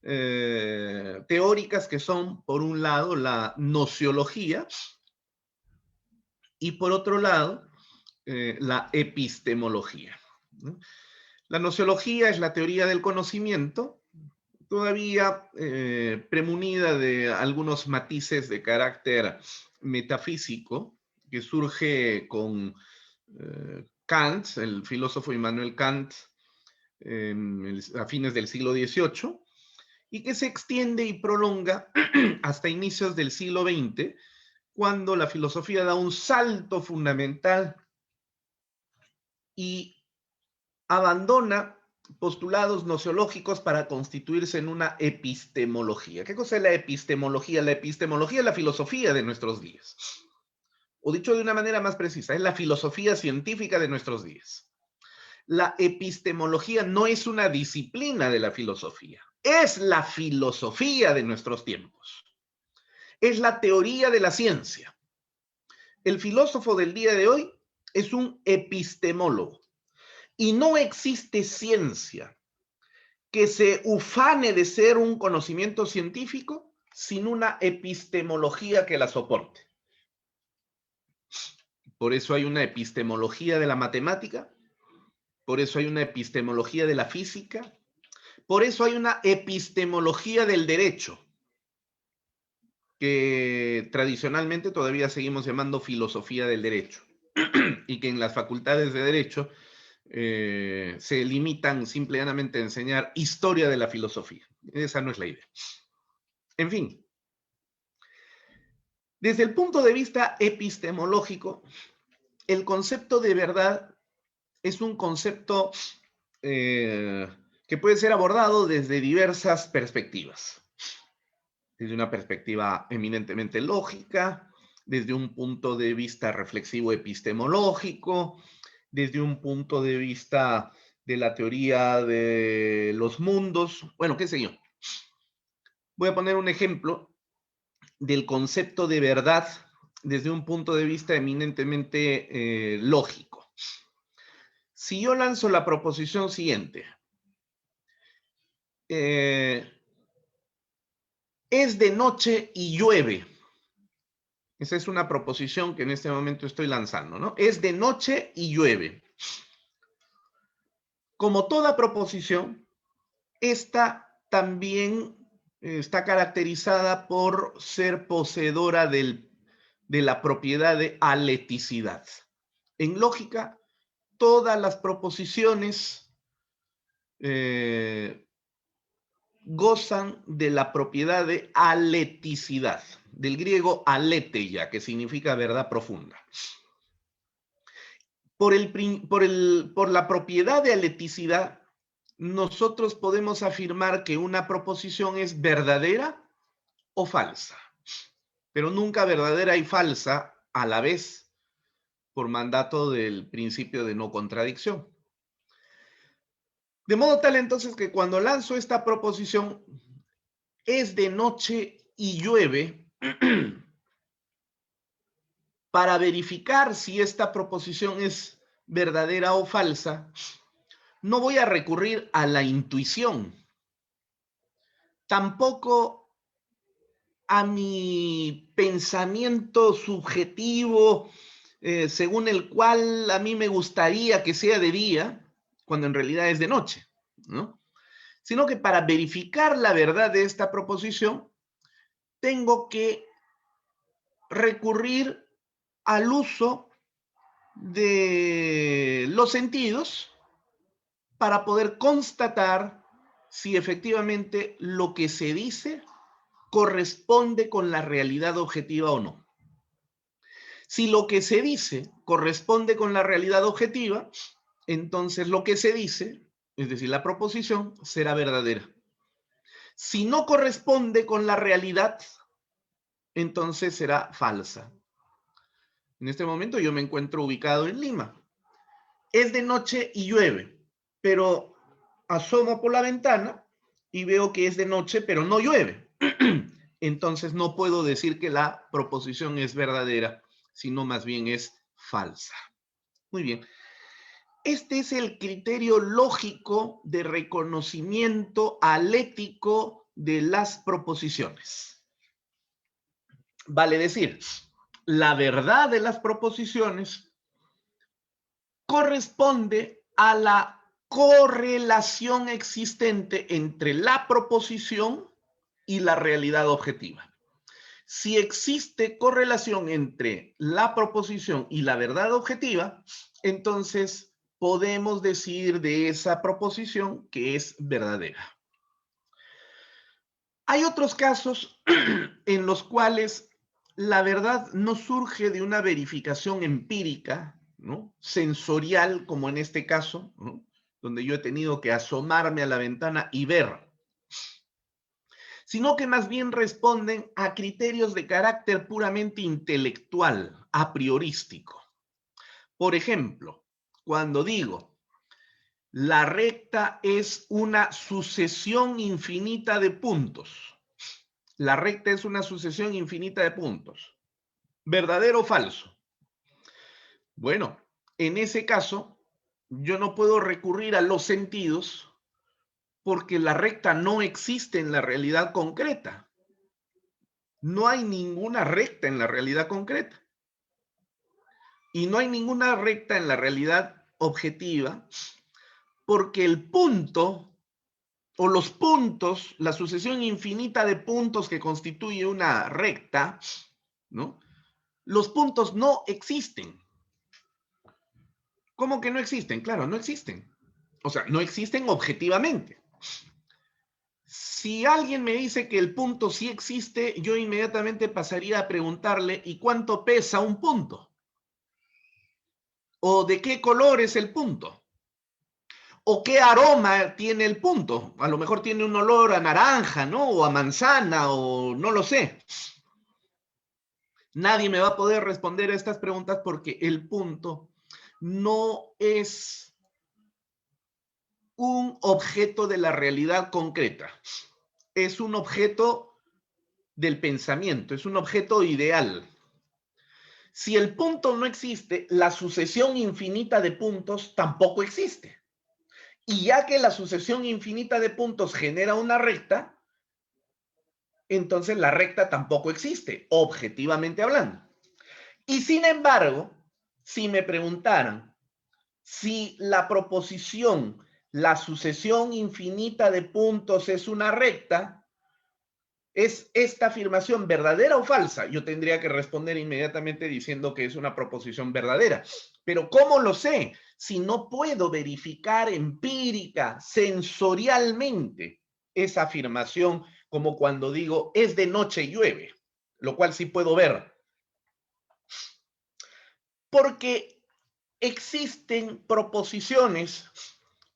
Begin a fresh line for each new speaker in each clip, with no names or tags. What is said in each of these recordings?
teóricas que son, por un lado, la nociología y por otro lado, la epistemología, ¿no? La nociología es la teoría del conocimiento, todavía premunida de algunos matices de carácter metafísico, que surge con Kant, el filósofo Immanuel Kant, a fines del siglo XVIII, y que se extiende y prolonga hasta inicios del siglo XX, cuando la filosofía da un salto fundamental y abandona postulados nociológicos para constituirse en una epistemología. ¿Qué cosa es la epistemología? La epistemología es la filosofía de nuestros días. O dicho de una manera más precisa, es la filosofía científica de nuestros días. La epistemología no es una disciplina de la filosofía, es la filosofía de nuestros tiempos. Es la teoría de la ciencia. El filósofo del día de hoy es un epistemólogo. Y no existe ciencia que se ufane de ser un conocimiento científico sin una epistemología que la soporte. Por eso hay una epistemología de la matemática, por eso hay una epistemología de la física, por eso hay una epistemología del derecho, que tradicionalmente todavía seguimos llamando filosofía del derecho, y que en las facultades de derecho se limitan simplemente a enseñar historia de la filosofía. Esa no es la idea. En fin, desde el punto de vista epistemológico, el concepto de verdad es un concepto que puede ser abordado desde diversas perspectivas. Desde una perspectiva eminentemente lógica, desde un punto de vista reflexivo epistemológico, desde un punto de vista de la teoría de los mundos, bueno, qué sé yo. Voy a poner un ejemplo del concepto de verdad desde un punto de vista eminentemente lógico. Si yo lanzo la proposición siguiente, es de noche y llueve. Esa es una proposición que en este momento estoy lanzando, ¿no? Es de noche y llueve. Como toda proposición, esta también está caracterizada por ser poseedora de la propiedad de aleticidad. En lógica, todas las proposiciones gozan de la propiedad de aleticidad, del griego aletheia, que significa verdad profunda. Por la propiedad de aleticidad, nosotros podemos afirmar que una proposición es verdadera o falsa, pero nunca verdadera y falsa a la vez, por mandato del principio de no contradicción. De modo tal entonces que cuando lanzo esta proposición, es de noche y llueve, para verificar si esta proposición es verdadera o falsa, no voy a recurrir a la intuición, tampoco a mi pensamiento subjetivo, según el cual a mí me gustaría que sea de día, cuando en realidad es de noche, ¿no? Sino que para verificar la verdad de esta proposición, tengo que recurrir al uso de los sentidos para poder constatar si efectivamente lo que se dice corresponde con la realidad objetiva o no. Si lo que se dice corresponde con la realidad objetiva, entonces lo que se dice, es decir, la proposición, será verdadera. Si no corresponde con la realidad, entonces será falsa. En este momento yo me encuentro ubicado en Lima. Es de noche y llueve, pero asomo por la ventana y veo que es de noche, pero no llueve. Entonces no puedo decir que la proposición es verdadera, sino más bien es falsa. Muy bien. Este es el criterio lógico de reconocimiento alético de las proposiciones. Vale decir, la verdad de las proposiciones corresponde a la correlación existente entre la proposición y la realidad objetiva. Si existe correlación entre la proposición y la verdad objetiva, entonces podemos decir de esa proposición que es verdadera. Hay otros casos en los cuales la verdad no surge de una verificación empírica, ¿no?, sensorial, como en este caso, ¿no?, donde yo he tenido que asomarme a la ventana y ver, sino que más bien responden a criterios de carácter puramente intelectual, a priorístico. Por ejemplo, cuando digo, la recta es una sucesión infinita de puntos. La recta es una sucesión infinita de puntos. ¿Verdadero o falso? Bueno, en ese caso, yo no puedo recurrir a los sentidos porque la recta no existe en la realidad concreta. No hay ninguna recta en la realidad concreta. Y no hay ninguna recta en la realidad objetiva porque el punto o los puntos, la sucesión infinita de puntos que constituye una recta, ¿no?, los puntos no existen. ¿Cómo que no existen? Claro, no existen. O sea, no existen objetivamente. Si alguien me dice que el punto sí existe, yo inmediatamente pasaría a preguntarle, ¿y cuánto pesa un punto? ¿O de qué color es el punto? ¿O qué aroma tiene el punto? A lo mejor tiene un olor a naranja, ¿no? O a manzana, o no lo sé. Nadie me va a poder responder a estas preguntas porque el punto no es un objeto de la realidad concreta. Es un objeto del pensamiento, es un objeto ideal. Si el punto no existe, la sucesión infinita de puntos tampoco existe. Y ya que la sucesión infinita de puntos genera una recta, entonces la recta tampoco existe, objetivamente hablando. Y sin embargo, si me preguntaran si la proposición, la sucesión infinita de puntos es una recta, ¿es esta afirmación verdadera o falsa? Yo tendría que responder inmediatamente diciendo que es una proposición verdadera. Pero ¿cómo lo sé? Si no puedo verificar empírica, sensorialmente, esa afirmación, como cuando digo, es de noche y llueve, lo cual sí puedo ver. Porque existen proposiciones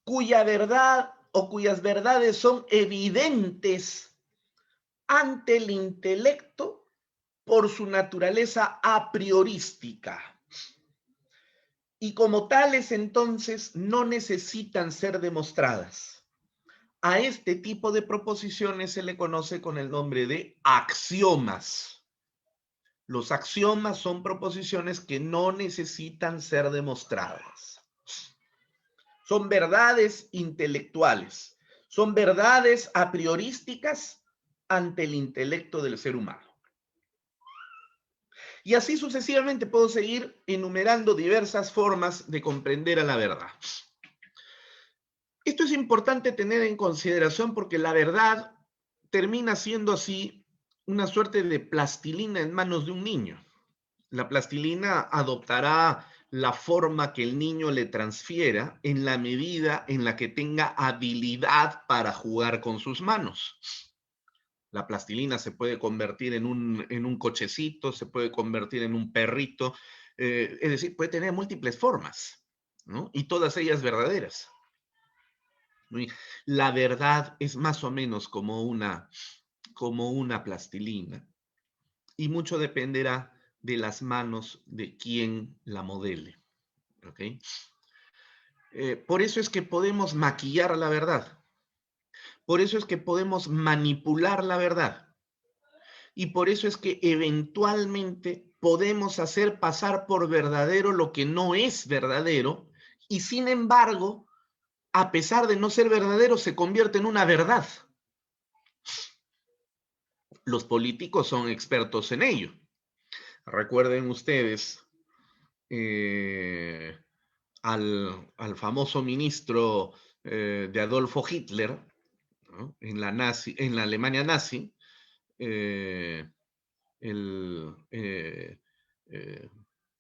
cuya verdad o cuyas verdades son evidentes ante el intelecto por su naturaleza a priorística. Y como tales, entonces, no necesitan ser demostradas. A este tipo de proposiciones se le conoce con el nombre de axiomas. Los axiomas son proposiciones que no necesitan ser demostradas. Son verdades intelectuales, son verdades a priorísticas ante el intelecto del ser humano. Y así sucesivamente puedo seguir enumerando diversas formas de comprender a la verdad. Esto es importante tener en consideración porque la verdad termina siendo así una suerte de plastilina en manos de un niño. La plastilina adoptará la forma que el niño le transfiera en la medida en la que tenga habilidad para jugar con sus manos. La plastilina se puede convertir en un cochecito, se puede convertir en un perrito, es decir, puede tener múltiples formas, ¿no? Y todas ellas verdaderas. La verdad es más o menos como una plastilina y mucho dependerá de las manos de quien la modele, ¿ok? Por eso es que podemos maquillar la verdad. Por eso es que podemos manipular la verdad. Y por eso es que eventualmente podemos hacer pasar por verdadero lo que no es verdadero y sin embargo, a pesar de no ser verdadero, se convierte en una verdad. Los políticos son expertos en ello. Recuerden ustedes al famoso ministro de Adolfo Hitler, ¿no? en la Alemania nazi, el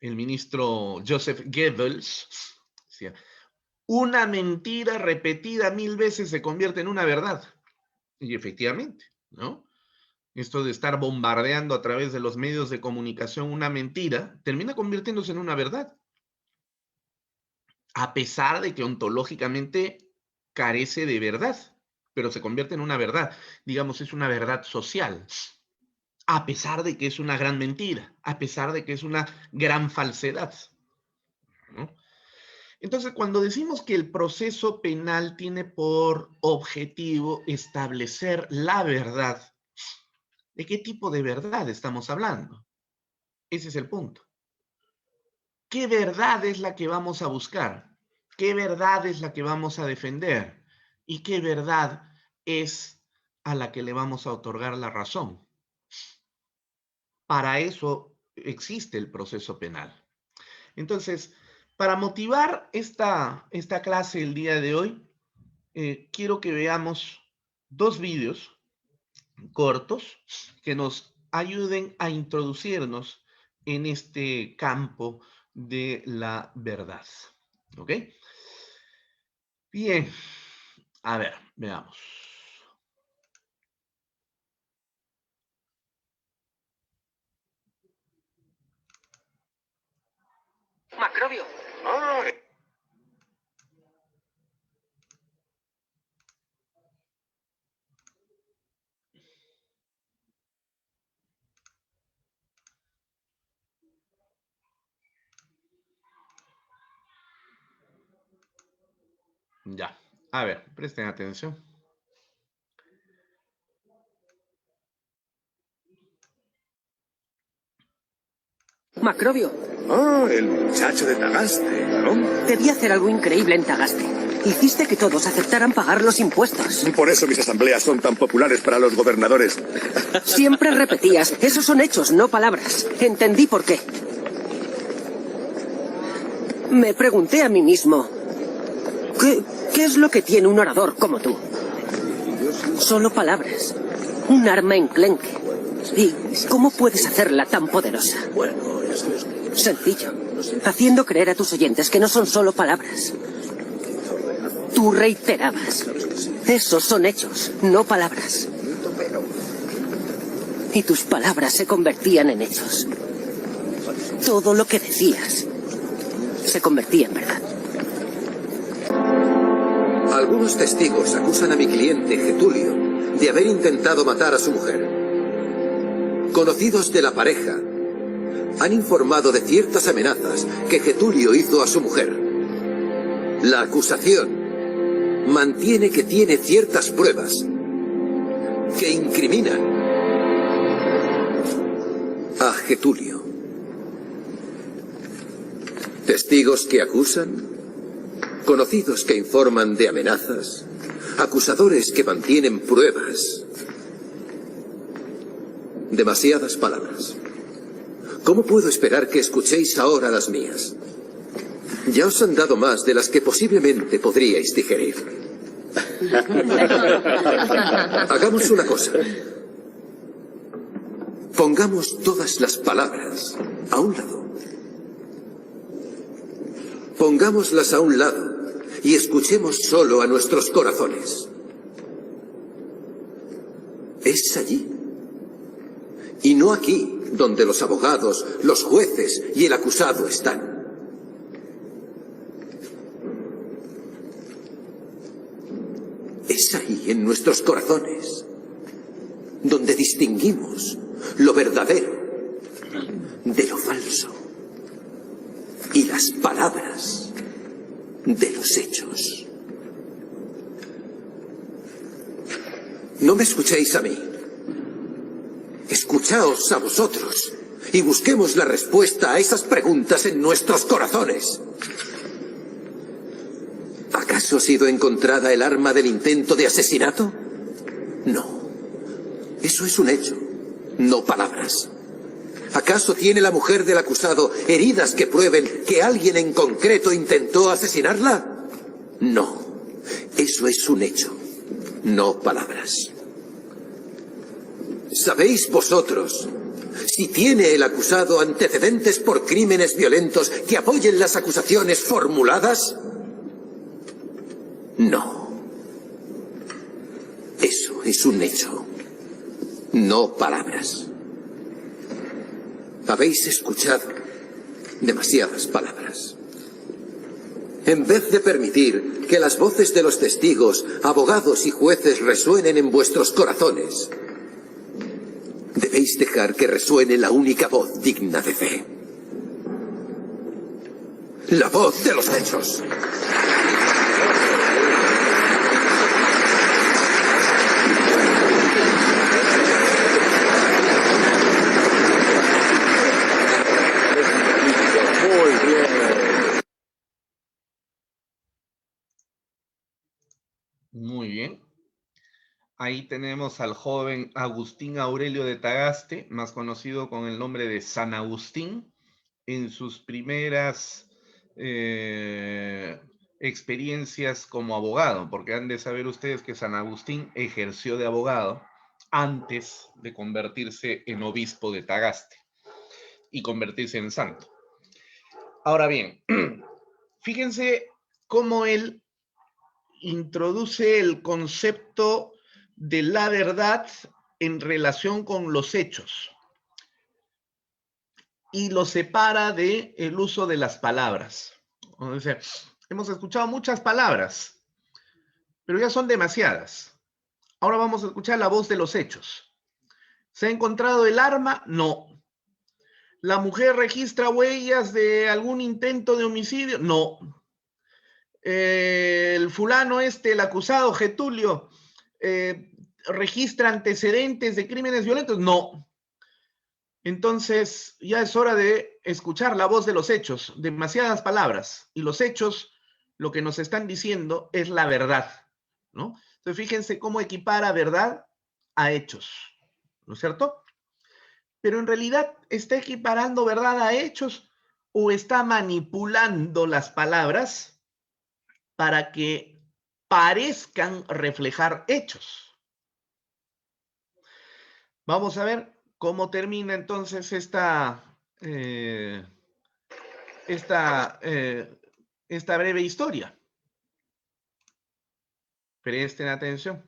ministro Joseph Goebbels decía: una mentira repetida 1000 veces se convierte en una verdad. Y efectivamente, ¿no? Esto de estar bombardeando a través de los medios de comunicación una mentira termina convirtiéndose en una verdad, a pesar de que ontológicamente carece de verdad, pero se convierte en una verdad. Digamos, es una verdad social, a pesar de que es una gran mentira, a pesar de que es una gran falsedad, ¿no? Entonces, cuando decimos que el proceso penal tiene por objetivo establecer la verdad, ¿de qué tipo de verdad estamos hablando? Ese es el punto. ¿Qué verdad es la que vamos a buscar? ¿Qué verdad es la que vamos a defender? ¿Y qué verdad es a la que le vamos a otorgar la razón? Para eso existe el proceso penal. Entonces, para motivar esta clase el día de hoy, quiero que veamos 2 vídeos cortos que nos ayuden a introducirnos en este campo de la verdad. ¿Ok? Bien. A ver, veamos.
Macrobio.
Ya. A ver, presten atención.
Macrobio.
Ah, el muchacho de Tagaste, ¿no?
Debí hacer algo increíble en Tagaste. Hiciste que todos aceptaran pagar los impuestos.
Por eso mis asambleas son tan populares para los gobernadores.
Siempre repetías, esos son hechos, no palabras. Entendí por qué. Me pregunté a mí mismo, ¿qué es lo que tiene un orador como tú? Solo palabras. Un arma enclenque. ¿Y cómo puedes hacerla tan poderosa? Sencillo. Haciendo creer a tus oyentes que no son solo palabras. Tú reiterabas. Esos son hechos, no palabras. Y tus palabras se convertían en hechos. Todo lo que decías se convertía en verdad.
Algunos testigos acusan a mi cliente, Getulio, de haber intentado matar a su mujer. Conocidos de la pareja han informado de ciertas amenazas que Getulio hizo a su mujer. La acusación mantiene que tiene ciertas pruebas que incriminan a Getulio. Testigos que acusan, conocidos que informan de amenazas, acusadores que mantienen pruebas. Demasiadas palabras. ¿Cómo puedo esperar que escuchéis ahora las mías? Ya os han dado más de las que posiblemente podríais digerir. Hagamos una cosa. Pongamos todas las palabras a un lado. Pongámoslas a un lado y escuchemos solo a nuestros corazones. Es allí. Y no aquí, donde los abogados, los jueces y el acusado están. Es ahí, en nuestros corazones, donde distinguimos lo verdadero de lo falso y las palabras de los hechos. No me escuchéis a mí. Escuchaos a vosotros y busquemos la respuesta a esas preguntas en nuestros corazones. ¿Acaso ha sido encontrada el arma del intento de asesinato? No. Eso es un hecho. no palabras. ¿Acaso tiene la mujer del acusado heridas que prueben que alguien en concreto intentó asesinarla? No. Eso es un hecho, no palabras. ¿Sabéis vosotros si tiene el acusado antecedentes por crímenes violentos que apoyen las acusaciones formuladas? No. Eso es un hecho, no palabras. Habéis escuchado demasiadas palabras. En vez de permitir que las voces de los testigos, abogados y jueces resuenen en vuestros corazones, debéis dejar que resuene la única voz digna de fe. La voz de los hechos.
Muy bien. Ahí tenemos al joven Agustín Aurelio de Tagaste, más conocido con el nombre de San Agustín, en sus primeras experiencias como abogado, porque han de saber ustedes que San Agustín ejerció de abogado antes de convertirse en obispo de Tagaste y convertirse en santo. Ahora bien, fíjense cómo él introduce el concepto de la verdad en relación con los hechos y lo separa del uso de las palabras. O sea, hemos escuchado muchas palabras, pero ya son demasiadas. Ahora vamos a escuchar la voz de los hechos. ¿Se ha encontrado el arma? No. ¿La mujer registra huellas de algún intento de homicidio? No. El fulano el acusado, Getulio, ¿registra antecedentes de crímenes violentos? No. Entonces, ya es hora de escuchar la voz de los hechos, demasiadas palabras, y los hechos lo que nos están diciendo es la verdad, ¿no? Entonces, fíjense cómo equipara verdad a hechos, ¿no es cierto? Pero en realidad, ¿está equiparando verdad a hechos o está manipulando las palabras para que parezcan reflejar hechos? Vamos a ver cómo termina entonces esta breve historia. Presten atención.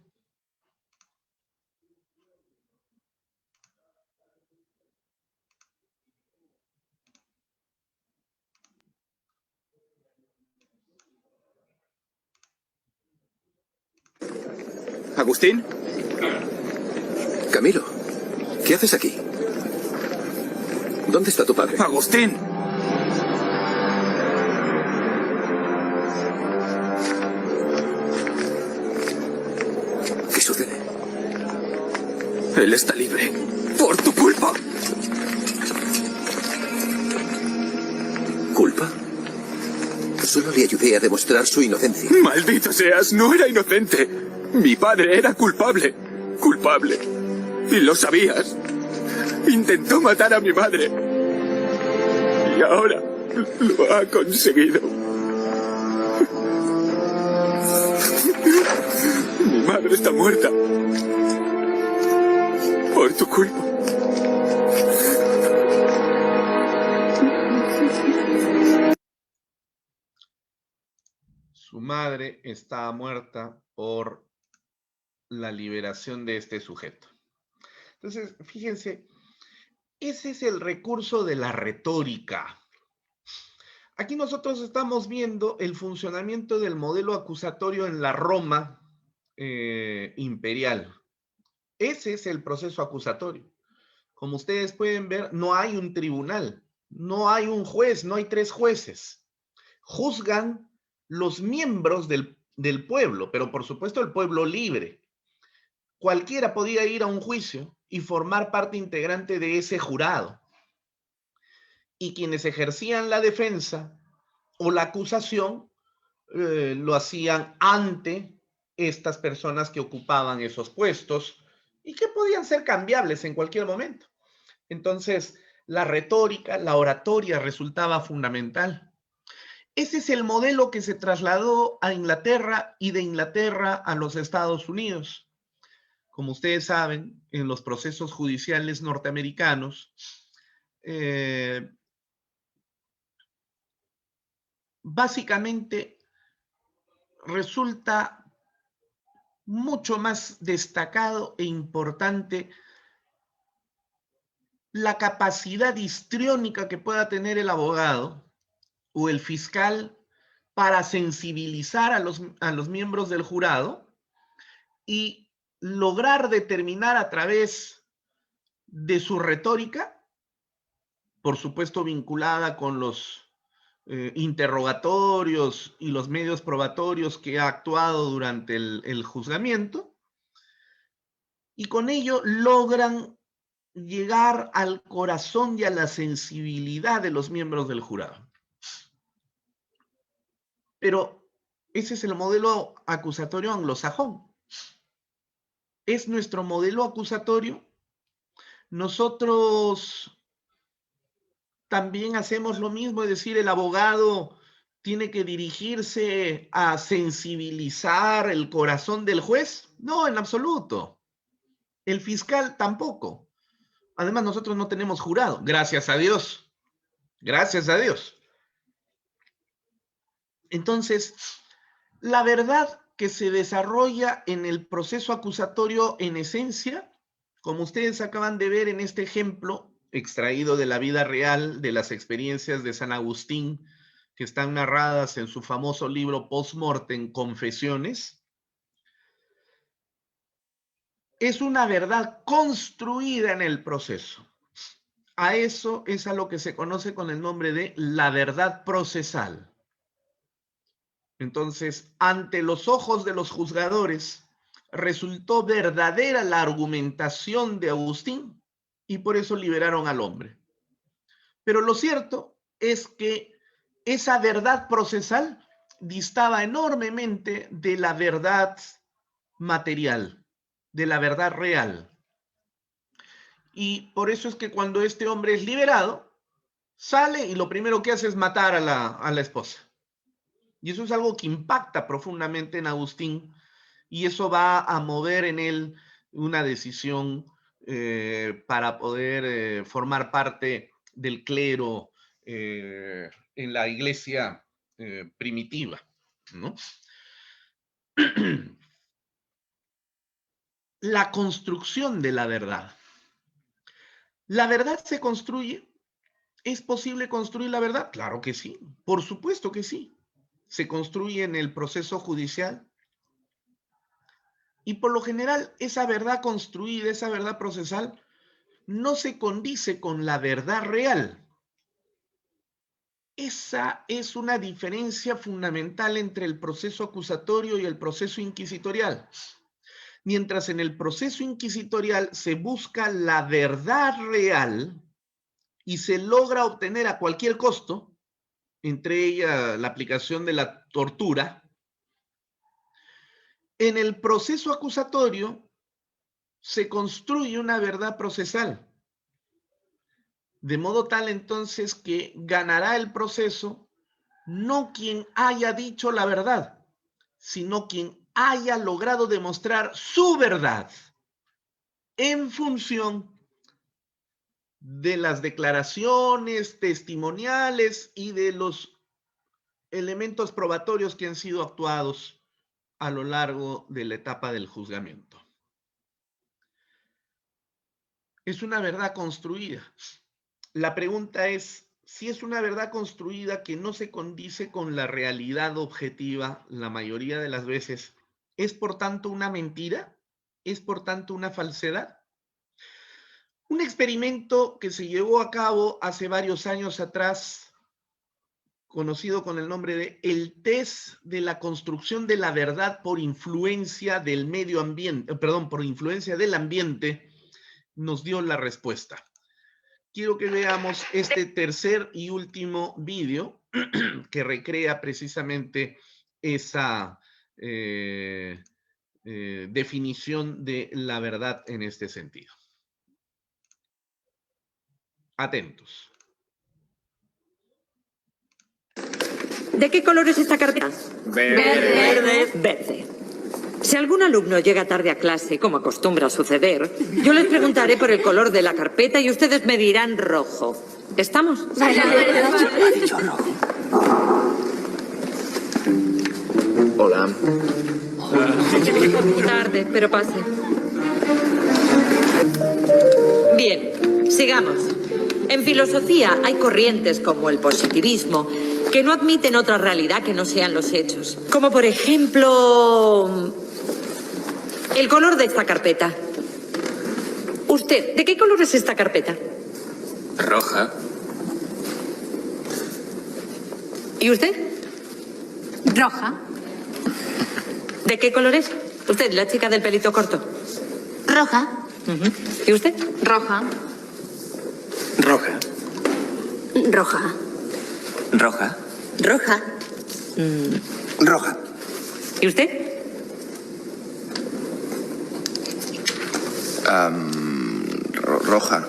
¿Agustín?
Camilo, ¿qué haces aquí? ¿Dónde está tu padre?
¡Agustín!
¿Qué sucede?
Él está libre. ¡Por tu culpa!
¿Culpa? Solo le ayudé a demostrar su inocencia.
¡Maldito seas! ¡No era inocente! Mi padre era culpable. Culpable. Y lo sabías. Intentó matar a mi madre. Y ahora lo ha conseguido. Mi madre está muerta. Por tu culpa.
Su madre está muerta por la liberación de este sujeto. Entonces, fíjense, ese es el recurso de la retórica. Aquí nosotros estamos viendo el funcionamiento del modelo acusatorio en la Roma imperial. Ese es el proceso acusatorio. Como ustedes pueden ver, no hay un tribunal, no hay un juez, no hay tres jueces. Juzgan los miembros del pueblo, pero por supuesto el pueblo libre. Cualquiera podía ir a un juicio y formar parte integrante de ese jurado. Y quienes ejercían la defensa o la acusación lo hacían ante estas personas que ocupaban esos puestos y que podían ser cambiables en cualquier momento. Entonces, la retórica, la oratoria resultaba fundamental. Ese es el modelo que se trasladó a Inglaterra y de Inglaterra a los Estados Unidos. Como ustedes saben, en los procesos judiciales norteamericanos, básicamente resulta mucho más destacado e importante la capacidad histriónica que pueda tener el abogado o el fiscal para sensibilizar a los miembros del jurado y lograr determinar a través de su retórica, por supuesto vinculada con los interrogatorios y los medios probatorios que ha actuado durante el juzgamiento, y con ello logran llegar al corazón y a la sensibilidad de los miembros del jurado. Pero ese es el modelo acusatorio anglosajón. Es nuestro modelo acusatorio. Nosotros también hacemos lo mismo, es decir, el abogado tiene que dirigirse a sensibilizar el corazón del juez. No, en absoluto. El fiscal tampoco. Además, nosotros no tenemos jurado, gracias a Dios. Gracias a Dios. Entonces, la verdad que se desarrolla en el proceso acusatorio en esencia, como ustedes acaban de ver en este ejemplo, extraído de la vida real, de las experiencias de San Agustín, que están narradas en su famoso libro Post-Mortem, Confesiones, es una verdad construida en el proceso. A eso es a lo que se conoce con el nombre de la verdad procesal. Entonces, ante los ojos de los juzgadores, resultó verdadera la argumentación de Agustín y por eso liberaron al hombre. Pero lo cierto es que esa verdad procesal distaba enormemente de la verdad material, de la verdad real. Y por eso es que cuando este hombre es liberado, sale y lo primero que hace es matar a la esposa. Y eso es algo que impacta profundamente en Agustín y eso va a mover en él una decisión para poder formar parte del clero en la iglesia primitiva, ¿no? La construcción de la verdad. ¿La verdad se construye? ¿Es posible construir la verdad? Claro que sí, por supuesto que sí. Se construye en el proceso judicial. Y por lo general, esa verdad construida, esa verdad procesal, no se condice con la verdad real. Esa es una diferencia fundamental entre el proceso acusatorio y el proceso inquisitorial. Mientras en el proceso inquisitorial se busca la verdad real y se logra obtener a cualquier costo, entre ellas la aplicación de la tortura, en el proceso acusatorio se construye una verdad procesal. De modo tal entonces que ganará el proceso no quien haya dicho la verdad, sino quien haya logrado demostrar su verdad en función de las declaraciones testimoniales y de los elementos probatorios que han sido actuados a lo largo de la etapa del juzgamiento. Es una verdad construida. La pregunta es, si es una verdad construida que no se condice con la realidad objetiva la mayoría de las veces, ¿es por tanto una mentira? ¿Es por tanto una falsedad? Un experimento que se llevó a cabo hace varios años atrás, conocido con el nombre de el test de la construcción de la verdad por influencia del medio ambiente, por influencia del ambiente, nos dio la respuesta. Quiero que veamos este tercer y último vídeo que recrea precisamente esa definición de la verdad en este sentido. Atentos.
¿De qué color es esta carpeta?
Verde.
Verde. Si algún alumno llega tarde a clase, como acostumbra suceder, yo les preguntaré por el color de la carpeta y ustedes me dirán rojo. ¿Estamos?
Ha dicho rojo.
Hola.
Tarde, pero pase. Bien, sigamos. En filosofía hay corrientes como el positivismo que no admiten otra realidad que no sean los hechos. Como por ejemplo, el color de esta carpeta. Usted, ¿de qué color es esta carpeta?
Roja.
¿Y usted?
Roja.
¿De qué color es? Usted, la chica del pelito corto.
Roja.
¿Y usted?
Roja.
Roja.
Roja.
Roja.
Roja.
Roja.
¿Y usted?
Roja.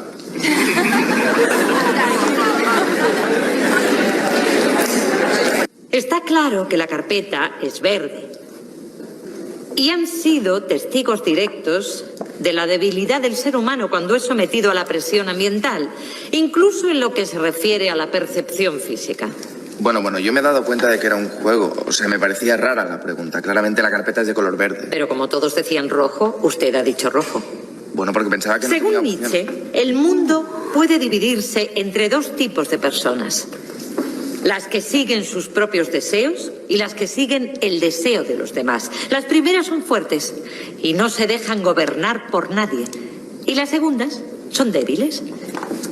Está claro que la carpeta es verde. Y han sido testigos directos de la debilidad del ser humano cuando es sometido a la presión ambiental, incluso en lo que se refiere a la percepción física.
Bueno, yo me he dado cuenta de que era un juego. O sea, me parecía rara la pregunta. Claramente la carpeta es de color verde.
Pero como todos decían rojo, usted ha dicho rojo.
Bueno, porque pensaba que no
Según
tenía opción.
Nietzsche, el mundo puede dividirse entre dos tipos de personas. Las que siguen sus propios deseos y las que siguen el deseo de los demás. Las primeras son fuertes y no se dejan gobernar por nadie. Y las segundas son débiles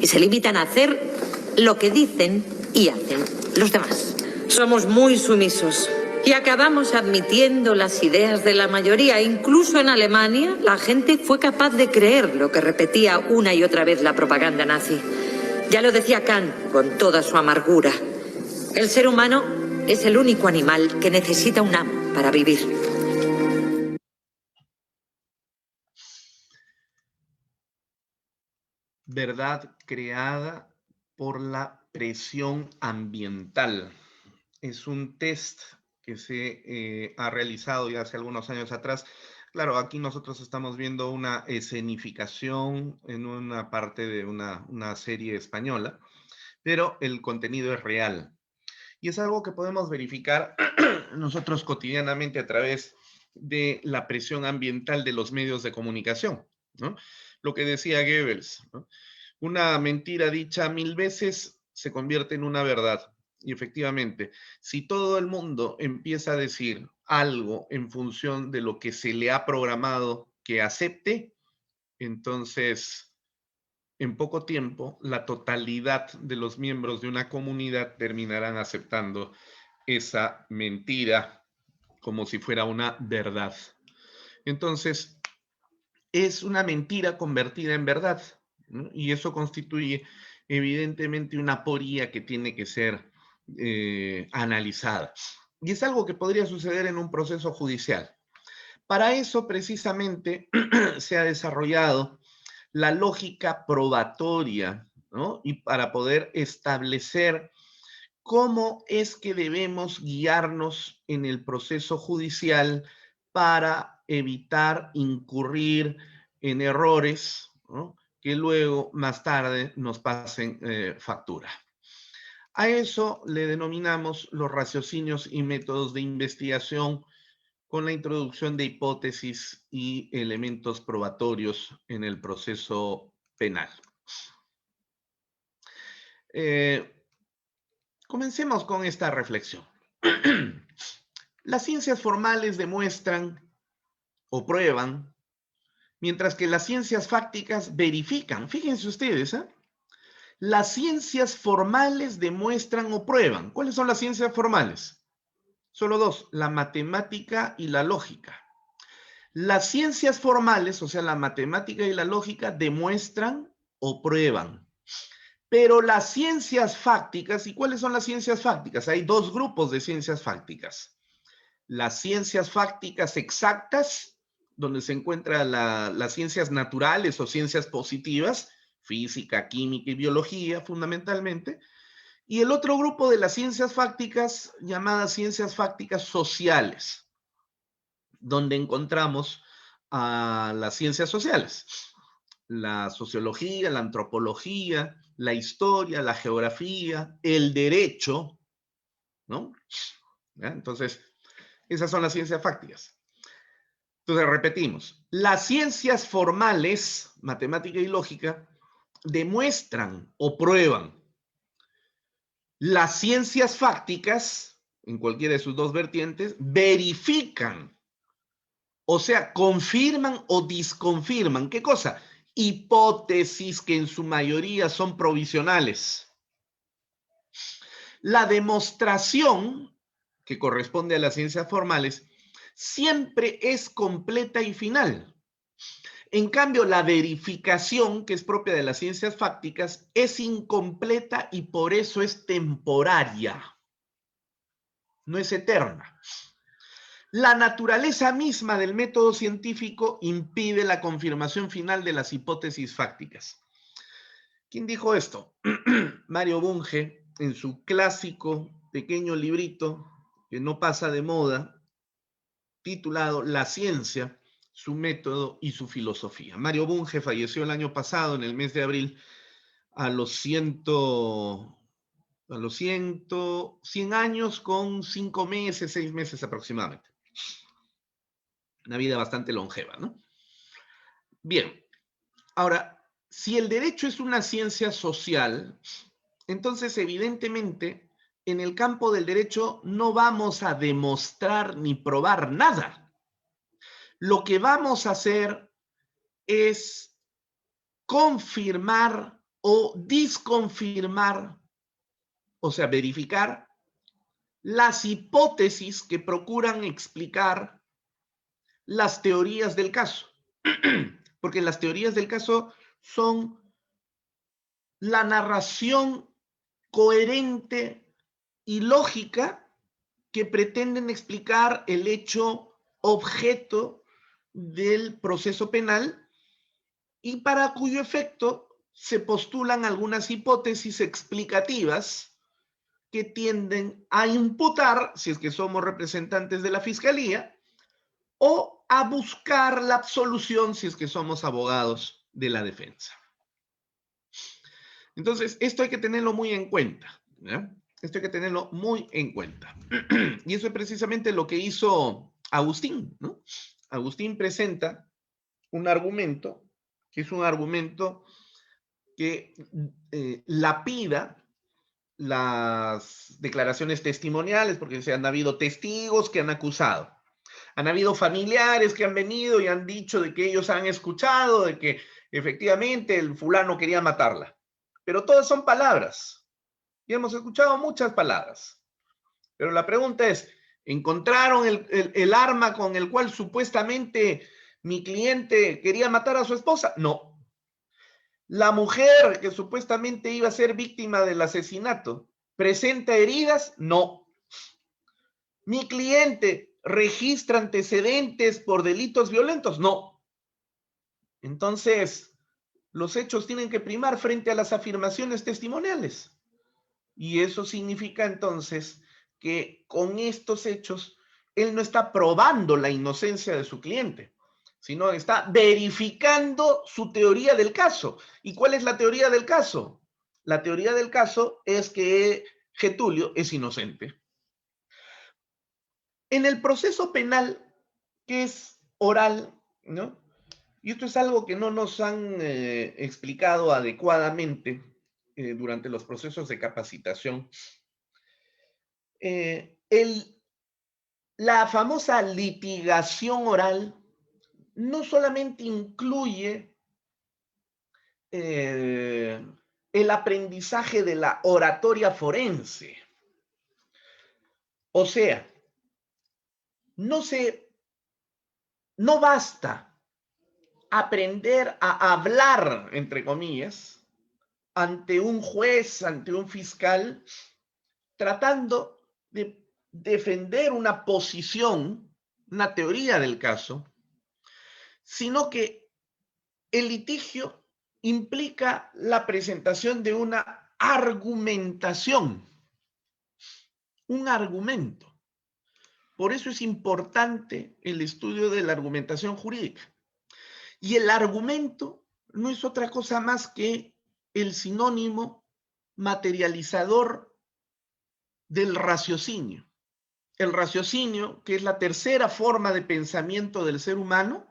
y se limitan a hacer lo que dicen y hacen los demás. Somos muy sumisos y acabamos admitiendo las ideas de la mayoría. Incluso en Alemania, la gente fue capaz de creer lo que repetía una y otra vez la propaganda nazi. Ya lo decía Kant con toda su amargura. El ser humano es el único animal que necesita un amo para vivir.
Verdad creada por la presión ambiental. Es un test que se ha realizado ya hace algunos años atrás. Claro, aquí nosotros estamos viendo una escenificación en una parte de una serie española, pero el contenido es real. Y es algo que podemos verificar nosotros cotidianamente a través de la presión ambiental de los medios de comunicación, ¿no? Lo que decía Goebbels, ¿no? Una mentira dicha 1000 veces se convierte en una verdad. Y efectivamente, si todo el mundo empieza a decir algo en función de lo que se le ha programado que acepte, entonces en poco tiempo, la totalidad de los miembros de una comunidad terminarán aceptando esa mentira como si fuera una verdad. Entonces, es una mentira convertida en verdad, ¿no? Y eso constituye evidentemente una aporía que tiene que ser analizada. Y es algo que podría suceder en un proceso judicial. Para eso, precisamente, se ha desarrollado la lógica probatoria, ¿no? Y para poder establecer cómo es que debemos guiarnos en el proceso judicial para evitar incurrir en errores, ¿no? Que luego, más tarde, nos pasen factura. A eso le denominamos los raciocinios y métodos de investigación con la introducción de hipótesis y elementos probatorios en el proceso penal. Comencemos con esta reflexión. Las ciencias formales demuestran o prueban, mientras que las ciencias fácticas verifican. Fíjense ustedes, ¿eh? Las ciencias formales demuestran o prueban. ¿Cuáles son las ciencias formales? Solo dos, la matemática y la lógica. Las ciencias formales, o sea, la matemática y la lógica, demuestran o prueban. Pero las ciencias fácticas, ¿y cuáles son las ciencias fácticas? Hay dos grupos de ciencias fácticas. Las ciencias fácticas exactas donde se encuentran las ciencias naturales o ciencias positivas, física, química y biología fundamentalmente, y el otro grupo de las ciencias fácticas, llamadas ciencias fácticas sociales, donde encontramos a las ciencias sociales, la sociología, la antropología, la historia, la geografía, el derecho, ¿no? ¿Ya? Entonces, esas son las ciencias fácticas. Entonces, repetimos, las ciencias formales, matemática y lógica, demuestran o prueban. Las ciencias fácticas, en cualquiera de sus dos vertientes, verifican, o sea, confirman o disconfirman. ¿Qué cosa? Hipótesis que en su mayoría son provisionales. La demostración, que corresponde a las ciencias formales, siempre es completa y final. En cambio, la verificación, que es propia de las ciencias fácticas, es incompleta y por eso es temporaria. No es eterna. La naturaleza misma del método científico impide la confirmación final de las hipótesis fácticas. ¿Quién dijo esto? Mario Bunge, en su clásico pequeño librito que no pasa de moda, titulado La ciencia, su método y su filosofía. Mario Bunge falleció el año pasado, en el mes de abril, a los 100 años con 5 meses, 6 meses aproximadamente. Una vida bastante longeva, ¿no? Bien, ahora, si el derecho es una ciencia social, entonces evidentemente en el campo del derecho no vamos a demostrar ni probar nada. Lo que vamos a hacer es confirmar o disconfirmar, o sea, verificar las hipótesis que procuran explicar las teorías del caso. Porque las teorías del caso son la narración coherente y lógica que pretenden explicar el hecho objeto del proceso penal y para cuyo efecto se postulan algunas hipótesis explicativas que tienden a imputar, si es que somos representantes de la fiscalía, o a buscar la absolución si es que somos abogados de la defensa. Entonces, esto hay que tenerlo muy en cuenta, ¿ya? Esto hay que tenerlo muy en cuenta. Y eso es precisamente lo que hizo Agustín, ¿no? Agustín presenta un argumento, que es un argumento que lapida las declaraciones testimoniales, porque se han habido testigos que han acusado. Han habido familiares que han venido y han dicho de que ellos han escuchado, de que efectivamente el fulano quería matarla. Pero todas son palabras. Y hemos escuchado muchas palabras. Pero la pregunta es, ¿encontraron el arma con el cual supuestamente mi cliente quería matar a su esposa? No. La mujer que supuestamente iba a ser víctima del asesinato, ¿presenta heridas? No. Mi cliente registra antecedentes por delitos violentos? No. Entonces, los hechos tienen que primar frente a las afirmaciones testimoniales. Y eso significa entonces que con estos hechos, él no está probando la inocencia de su cliente, sino está verificando su teoría del caso. ¿Y cuál es la teoría del caso? La teoría del caso es que Getulio es inocente. En el proceso penal, que es oral, ¿no? Y esto es algo que no nos han explicado adecuadamente durante los procesos de capacitación. La famosa litigación oral no solamente incluye el aprendizaje de la oratoria forense. O sea, no basta aprender a hablar, entre comillas, ante un juez, ante un fiscal, tratando de defender una posición, una teoría del caso, sino que el litigio implica la presentación de una argumentación, un argumento. Por eso es importante el estudio de la argumentación jurídica. Y el argumento no es otra cosa más que el sinónimo materializador del raciocinio. El raciocinio, que es la tercera forma de pensamiento del ser humano,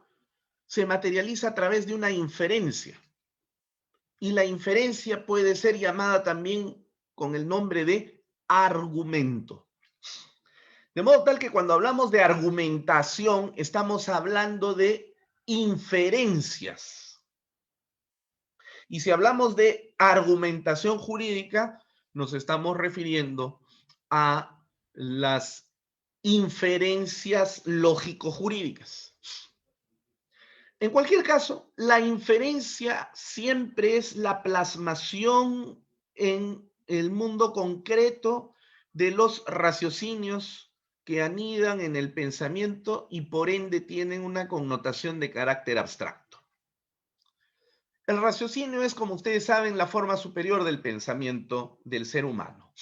se materializa a través de una inferencia. Y la inferencia puede ser llamada también con el nombre de argumento. De modo tal que cuando hablamos de argumentación, estamos hablando de inferencias. Y si hablamos de argumentación jurídica, nos estamos refiriendo a las inferencias lógico-jurídicas. En cualquier caso, la inferencia siempre es la plasmación en el mundo concreto de los raciocinios que anidan en el pensamiento y por ende tienen una connotación de carácter abstracto. El raciocinio es, como ustedes saben, la forma superior del pensamiento del ser humano.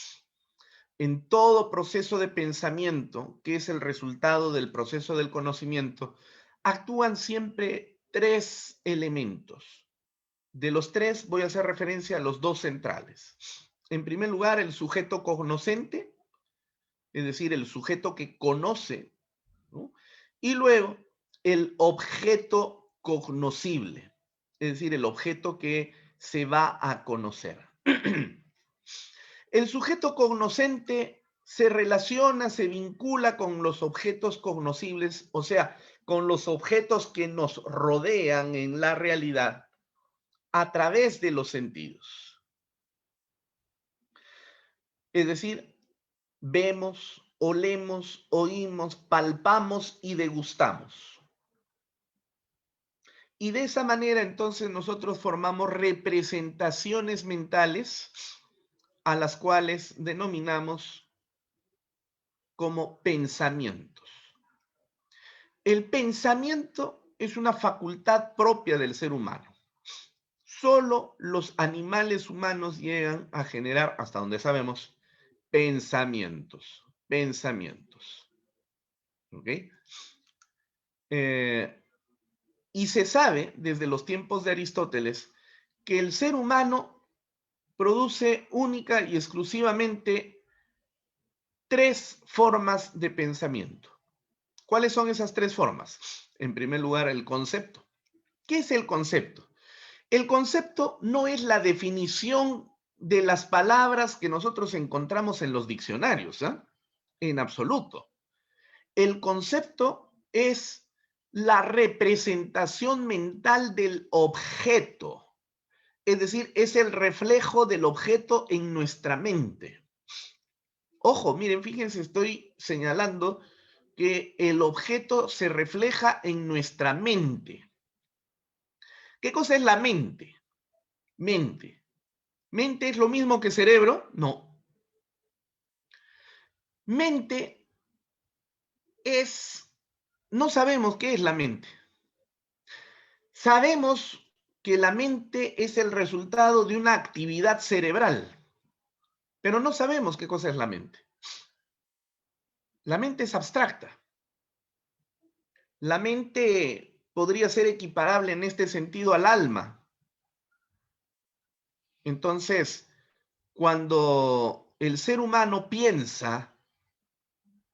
En todo proceso de pensamiento, que es el resultado del proceso del conocimiento, actúan siempre tres elementos. De los tres voy a hacer referencia a los dos centrales. En primer lugar, el sujeto cognoscente, es decir, el sujeto que conoce, ¿no? Y luego, el objeto cognoscible, es decir, el objeto que se va a conocer. El sujeto cognoscente se relaciona, se vincula con los objetos cognoscibles, o sea, con los objetos que nos rodean en la realidad a través de los sentidos. Es decir, vemos, olemos, oímos, palpamos y degustamos. Y de esa manera entonces nosotros formamos representaciones mentales a las cuales denominamos como pensamientos. El pensamiento es una facultad propia del ser humano. Solo los animales humanos llegan a generar, hasta donde sabemos, pensamientos. ¿Ok? Y se sabe desde los tiempos de Aristóteles que el ser humano produce única y exclusivamente tres formas de pensamiento. ¿Cuáles son esas tres formas? En primer lugar, el concepto. ¿Qué es el concepto? El concepto no es la definición de las palabras que nosotros encontramos en los diccionarios, ¿eh? En absoluto. El concepto es la representación mental del objeto. Es decir, es el reflejo del objeto en nuestra mente. Ojo, miren, fíjense, estoy señalando que el objeto se refleja en nuestra mente. ¿Qué cosa es la mente? Mente. ¿Mente es lo mismo que cerebro? No. Mente es... No sabemos qué es la mente. Sabemos que la mente es el resultado de una actividad cerebral, pero no sabemos qué cosa es la mente. La mente es abstracta. La mente podría ser equiparable en este sentido al alma. Entonces, cuando el ser humano piensa,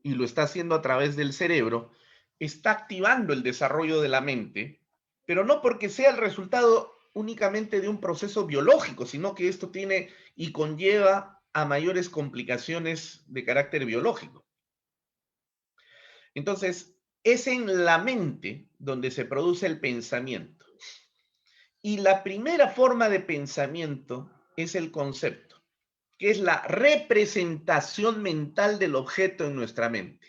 y lo está haciendo a través del cerebro, está activando el desarrollo de la mente, pero no porque sea el resultado únicamente de un proceso biológico, sino que esto tiene y conlleva a mayores complicaciones de carácter biológico. Entonces, es en la mente donde se produce el pensamiento. Y la primera forma de pensamiento es el concepto, que es la representación mental del objeto en nuestra mente.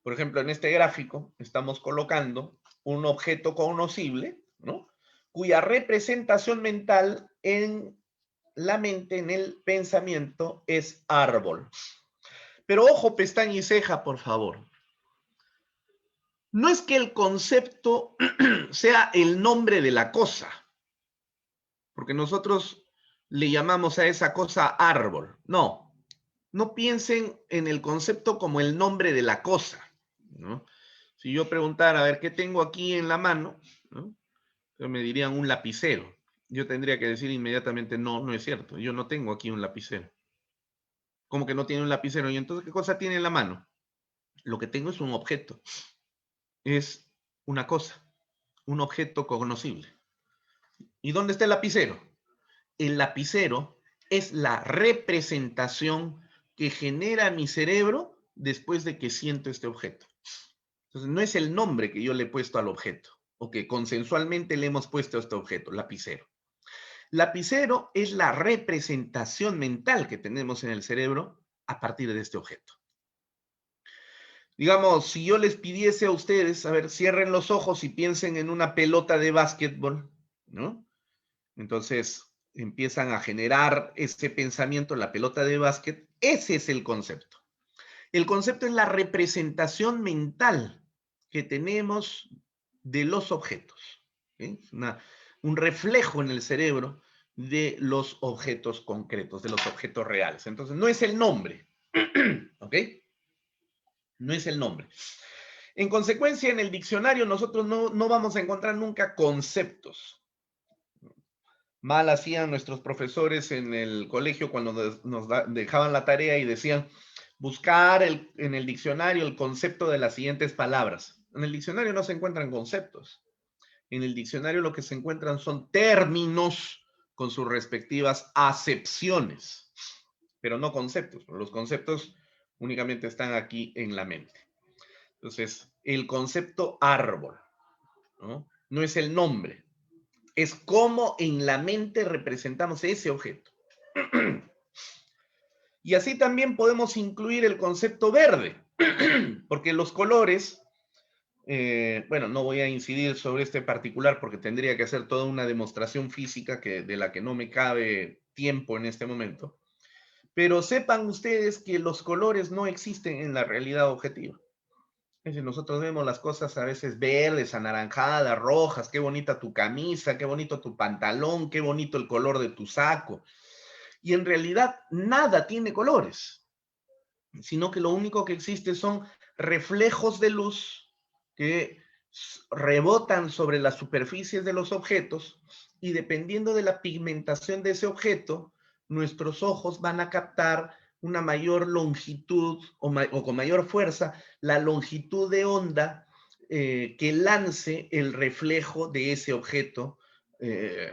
Por ejemplo, en este gráfico estamos colocando un objeto conocible, ¿no? Cuya representación mental en la mente, en el pensamiento, es árbol. Pero ojo, pestaña y ceja, por favor. No es que el concepto sea el nombre de la cosa, porque nosotros le llamamos a esa cosa árbol. No, no piensen en el concepto como el nombre de la cosa, ¿no? Si yo preguntara, a ver, ¿qué tengo aquí en la mano?, ¿no?, me dirían un lapicero. Yo tendría que decir inmediatamente, no, no es cierto, yo no tengo aquí un lapicero. ¿Cómo que no tiene un lapicero? Y entonces, ¿qué cosa tiene en la mano? Lo que tengo es un objeto, es una cosa, un objeto cognoscible. ¿Y dónde está el lapicero? El lapicero es la representación que genera mi cerebro después de que siento este objeto. Entonces, no es el nombre que yo le he puesto al objeto, o que consensualmente le hemos puesto a este objeto, lapicero. Lapicero es la representación mental que tenemos en el cerebro a partir de este objeto. Digamos, si yo les pidiese a ustedes, a ver, cierren los ojos y piensen en una pelota de básquetbol, ¿no? Entonces empiezan a generar ese pensamiento, la pelota de básquet. Ese es el concepto. El concepto es la representación mental que tenemos de los objetos, ¿sí? Un reflejo en el cerebro de los objetos concretos, de los objetos reales. Entonces, no es el nombre, ¿ok? No es el nombre. En consecuencia, en el diccionario nosotros no vamos a encontrar nunca conceptos. Mal hacían nuestros profesores en el colegio cuando nos dejaban la tarea y decían, buscar en el diccionario el concepto de las siguientes palabras. En el diccionario no se encuentran conceptos. En el diccionario lo que se encuentran son términos con sus respectivas acepciones, pero no conceptos. Los conceptos únicamente están aquí en la mente. Entonces, el concepto árbol, ¿no? No es el nombre, es cómo en la mente representamos ese objeto. Y así también podemos incluir el concepto verde, porque los colores, bueno, no voy a incidir sobre este particular porque tendría que hacer toda una demostración física de la que no me cabe tiempo en este momento. Pero sepan ustedes que los colores no existen en la realidad objetiva. Es decir, nosotros vemos las cosas a veces verdes, anaranjadas, rojas, qué bonita tu camisa, qué bonito tu pantalón, qué bonito el color de tu saco. Y en realidad nada tiene colores, sino que lo único que existe son reflejos de luz que rebotan sobre las superficies de los objetos y dependiendo de la pigmentación de ese objeto, nuestros ojos van a captar una mayor longitud o con mayor fuerza la longitud de onda que lance el reflejo de ese objeto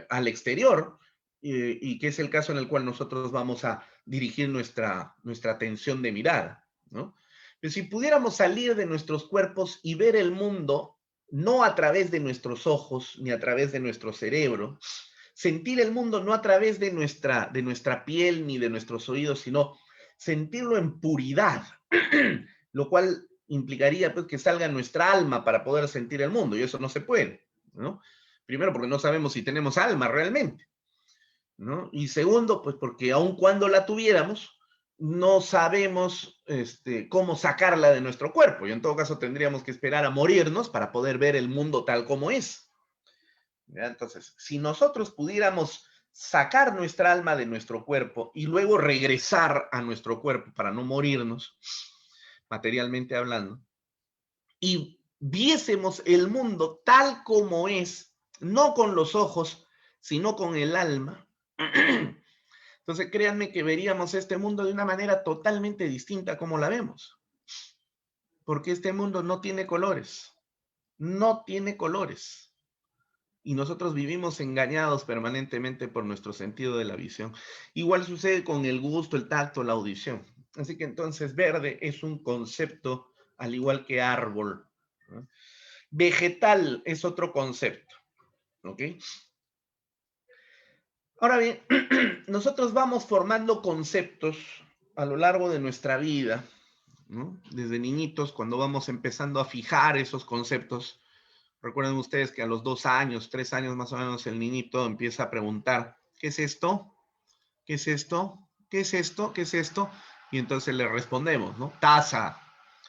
al exterior y que es el caso en el cual nosotros vamos a dirigir nuestra atención de mirada, ¿no? Pero si pudiéramos salir de nuestros cuerpos y ver el mundo no a través de nuestros ojos ni a través de nuestro cerebro, sentir el mundo no a través de nuestra piel ni de nuestros oídos, sino sentirlo en puridad, lo cual implicaría pues, que salga nuestra alma para poder sentir el mundo, y eso no se puede, ¿no? Primero, porque no sabemos si tenemos alma realmente, ¿no? Y segundo, pues porque aun cuando la tuviéramos, no sabemos cómo sacarla de nuestro cuerpo, y en todo caso tendríamos que esperar a morirnos para poder ver el mundo tal como es. ¿Ya? Entonces, si nosotros pudiéramos sacar nuestra alma de nuestro cuerpo y luego regresar a nuestro cuerpo para no morirnos, materialmente hablando, y viésemos el mundo tal como es, no con los ojos, sino con el alma, entonces créanme que veríamos este mundo de una manera totalmente distinta a como la vemos. Porque este mundo no tiene colores. No tiene colores. Y nosotros vivimos engañados permanentemente por nuestro sentido de la visión. Igual sucede con el gusto, el tacto, la audición. Así que entonces verde es un concepto al igual que árbol, ¿no? Vegetal es otro concepto, ¿ok? Ahora bien, nosotros vamos formando conceptos a lo largo de nuestra vida, ¿no? Desde niñitos, cuando vamos empezando a fijar esos conceptos, recuerden ustedes que a los 2 años, 3 años más o menos, el niñito empieza a preguntar, ¿qué es esto? ¿Qué es esto? ¿Qué es esto? ¿Qué es esto? Y entonces le respondemos, ¿no? Taza,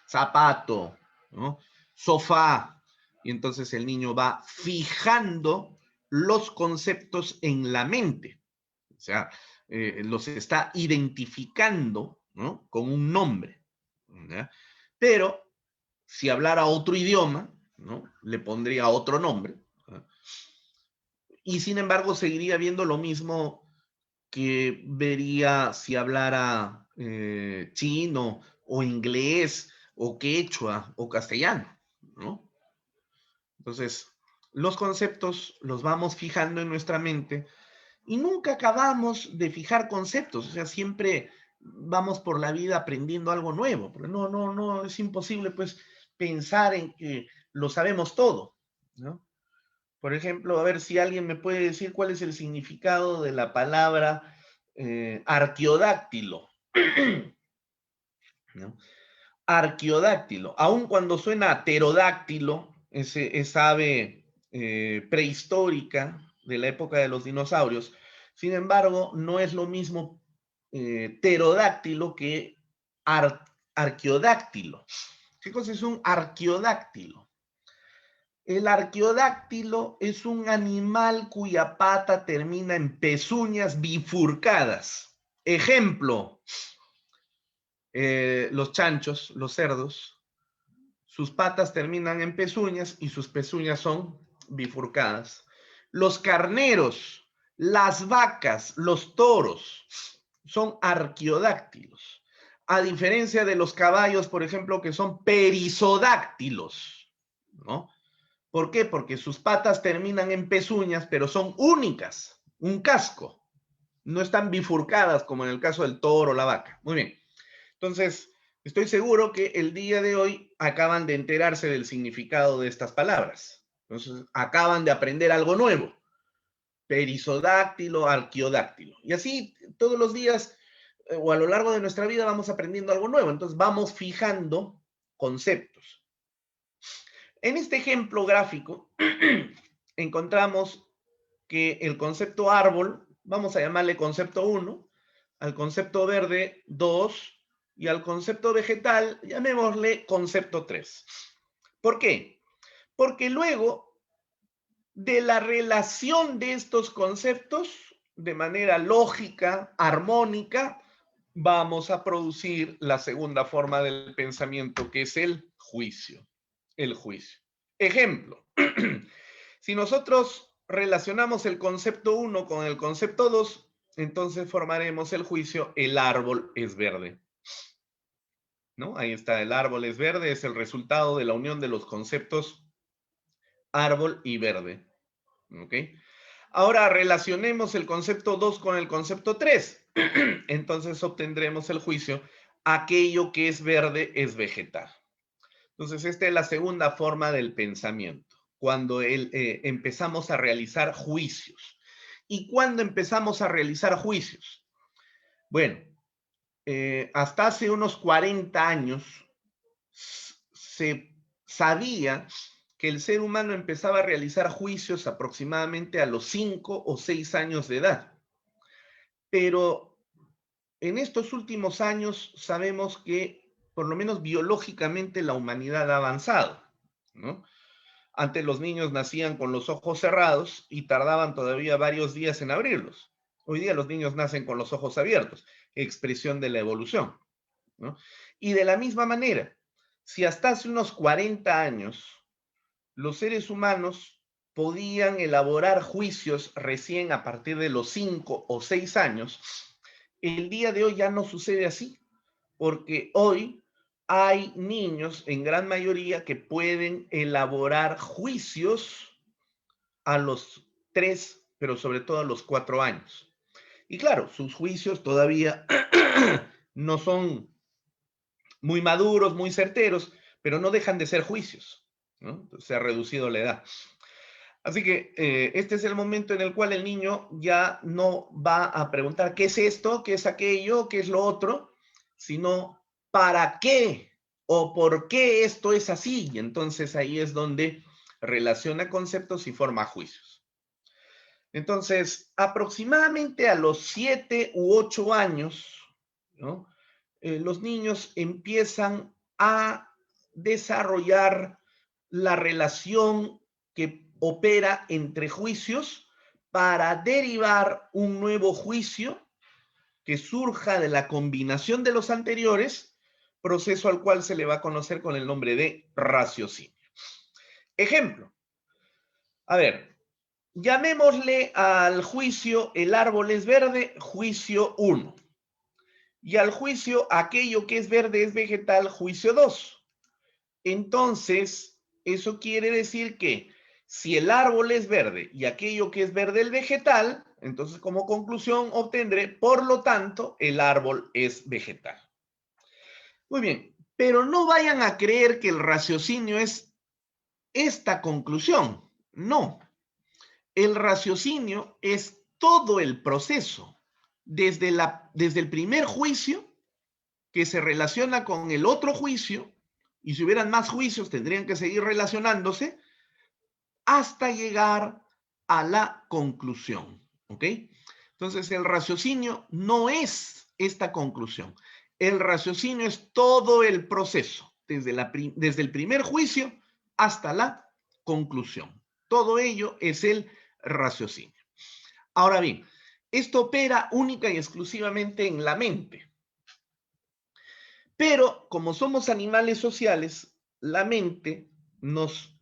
zapato, ¿no? sofá. Y entonces el niño va fijando los conceptos en la mente. O sea, los está identificando, ¿no?, con un nombre, ¿ya? Pero si hablara otro idioma, ¿no?, le pondría otro nombre, ¿no?, y sin embargo seguiría viendo lo mismo que vería si hablara chino o inglés o quechua o castellano, ¿no? Entonces, los conceptos los vamos fijando en nuestra mente y nunca acabamos de fijar conceptos, o sea, siempre vamos por la vida aprendiendo algo nuevo, porque no, es imposible pues pensar en que lo sabemos todo, ¿no? Por ejemplo, a ver si alguien me puede decir cuál es el significado de la palabra arqueodáctilo, ¿no? Arqueodáctilo, aun cuando suena a pterodáctilo, esa ave prehistórica de la época de los dinosaurios, sin embargo, no es lo mismo pterodáctilo que arqueodáctilo. ¿Qué cosa es un arqueodáctilo? El arqueodáctilo es un animal cuya pata termina en pezuñas bifurcadas. Ejemplo, los chanchos, los cerdos, sus patas terminan en pezuñas y sus pezuñas son bifurcadas. Los carneros, las vacas, los toros son arqueodáctilos. A diferencia de los caballos, por ejemplo, que son perizodáctilos, ¿no? ¿Por qué? Porque sus patas terminan en pezuñas, pero son únicas, un casco. No están bifurcadas como en el caso del toro o la vaca. Muy bien. Entonces, estoy seguro que el día de hoy acaban de enterarse del significado de estas palabras. Entonces, acaban de aprender algo nuevo. Perizodáctilo, arqueodáctilo. Y así, todos los días o a lo largo de nuestra vida vamos aprendiendo algo nuevo. Entonces, vamos fijando conceptos. En este ejemplo gráfico, encontramos que el concepto árbol, vamos a llamarle concepto 1, al concepto verde 2 y al concepto vegetal, llamémosle concepto 3. ¿Por qué? Porque luego de la relación de estos conceptos, de manera lógica, armónica, vamos a producir la segunda forma del pensamiento, que es el juicio. El juicio. Ejemplo, si nosotros relacionamos el concepto 1 con el concepto 2, entonces formaremos el juicio, el árbol es verde. ¿No? Ahí está, el árbol es verde, es el resultado de la unión de los conceptos árbol y verde. ¿Ok? Ahora relacionemos el concepto 2 con el concepto 3. Entonces obtendremos el juicio, aquello que es verde es vegetal. Entonces, esta es la segunda forma del pensamiento, cuando empezamos a realizar juicios. ¿Y cuándo empezamos a realizar juicios? Bueno, hasta hace unos 40 años se sabía que el ser humano empezaba a realizar juicios aproximadamente a los 5 o 6 años de edad. Pero en estos últimos años sabemos que por lo menos biológicamente la humanidad ha avanzado, ¿no? Antes los niños nacían con los ojos cerrados y tardaban todavía varios días en abrirlos. Hoy día los niños nacen con los ojos abiertos, expresión de la evolución, ¿no? Y de la misma manera, si hasta hace unos 40 años los seres humanos podían elaborar juicios recién a partir de los 5 o 6 años, el día de hoy ya no sucede así, porque hoy hay niños, en gran mayoría, que pueden elaborar juicios a los 3, pero sobre todo a los 4 años. Y claro, sus juicios todavía no son muy maduros, muy certeros, pero no dejan de ser juicios, ¿no? Entonces, se ha reducido la edad. Así que este es el momento en el cual el niño ya no va a preguntar qué es esto, qué es aquello, qué es lo otro, sino para qué o por qué esto es así. Y entonces ahí es donde relaciona conceptos y forma juicios. Entonces, aproximadamente a los 7 u 8 años, ¿no?, los niños empiezan a desarrollar la relación que opera entre juicios para derivar un nuevo juicio que surja de la combinación de los anteriores, proceso al cual se le va a conocer con el nombre de raciocinio. Ejemplo. A ver, llamémosle al juicio el árbol es verde, juicio 1. Y al juicio aquello que es verde es vegetal, juicio 2. Entonces, eso quiere decir que si el árbol es verde y aquello que es verde es vegetal, entonces como conclusión obtendré, por lo tanto, el árbol es vegetal. Muy bien, pero no vayan a creer que el raciocinio es esta conclusión. No. El raciocinio es todo el proceso, desde el primer juicio que se relaciona con el otro juicio, y si hubieran más juicios tendrían que seguir relacionándose, hasta llegar a la conclusión, ¿ok? Entonces el raciocinio no es esta conclusión. El raciocinio es todo el proceso, desde el primer juicio hasta la conclusión. Todo ello es el raciocinio. Ahora bien, esto opera única y exclusivamente en la mente. Pero como somos animales sociales, la mente nos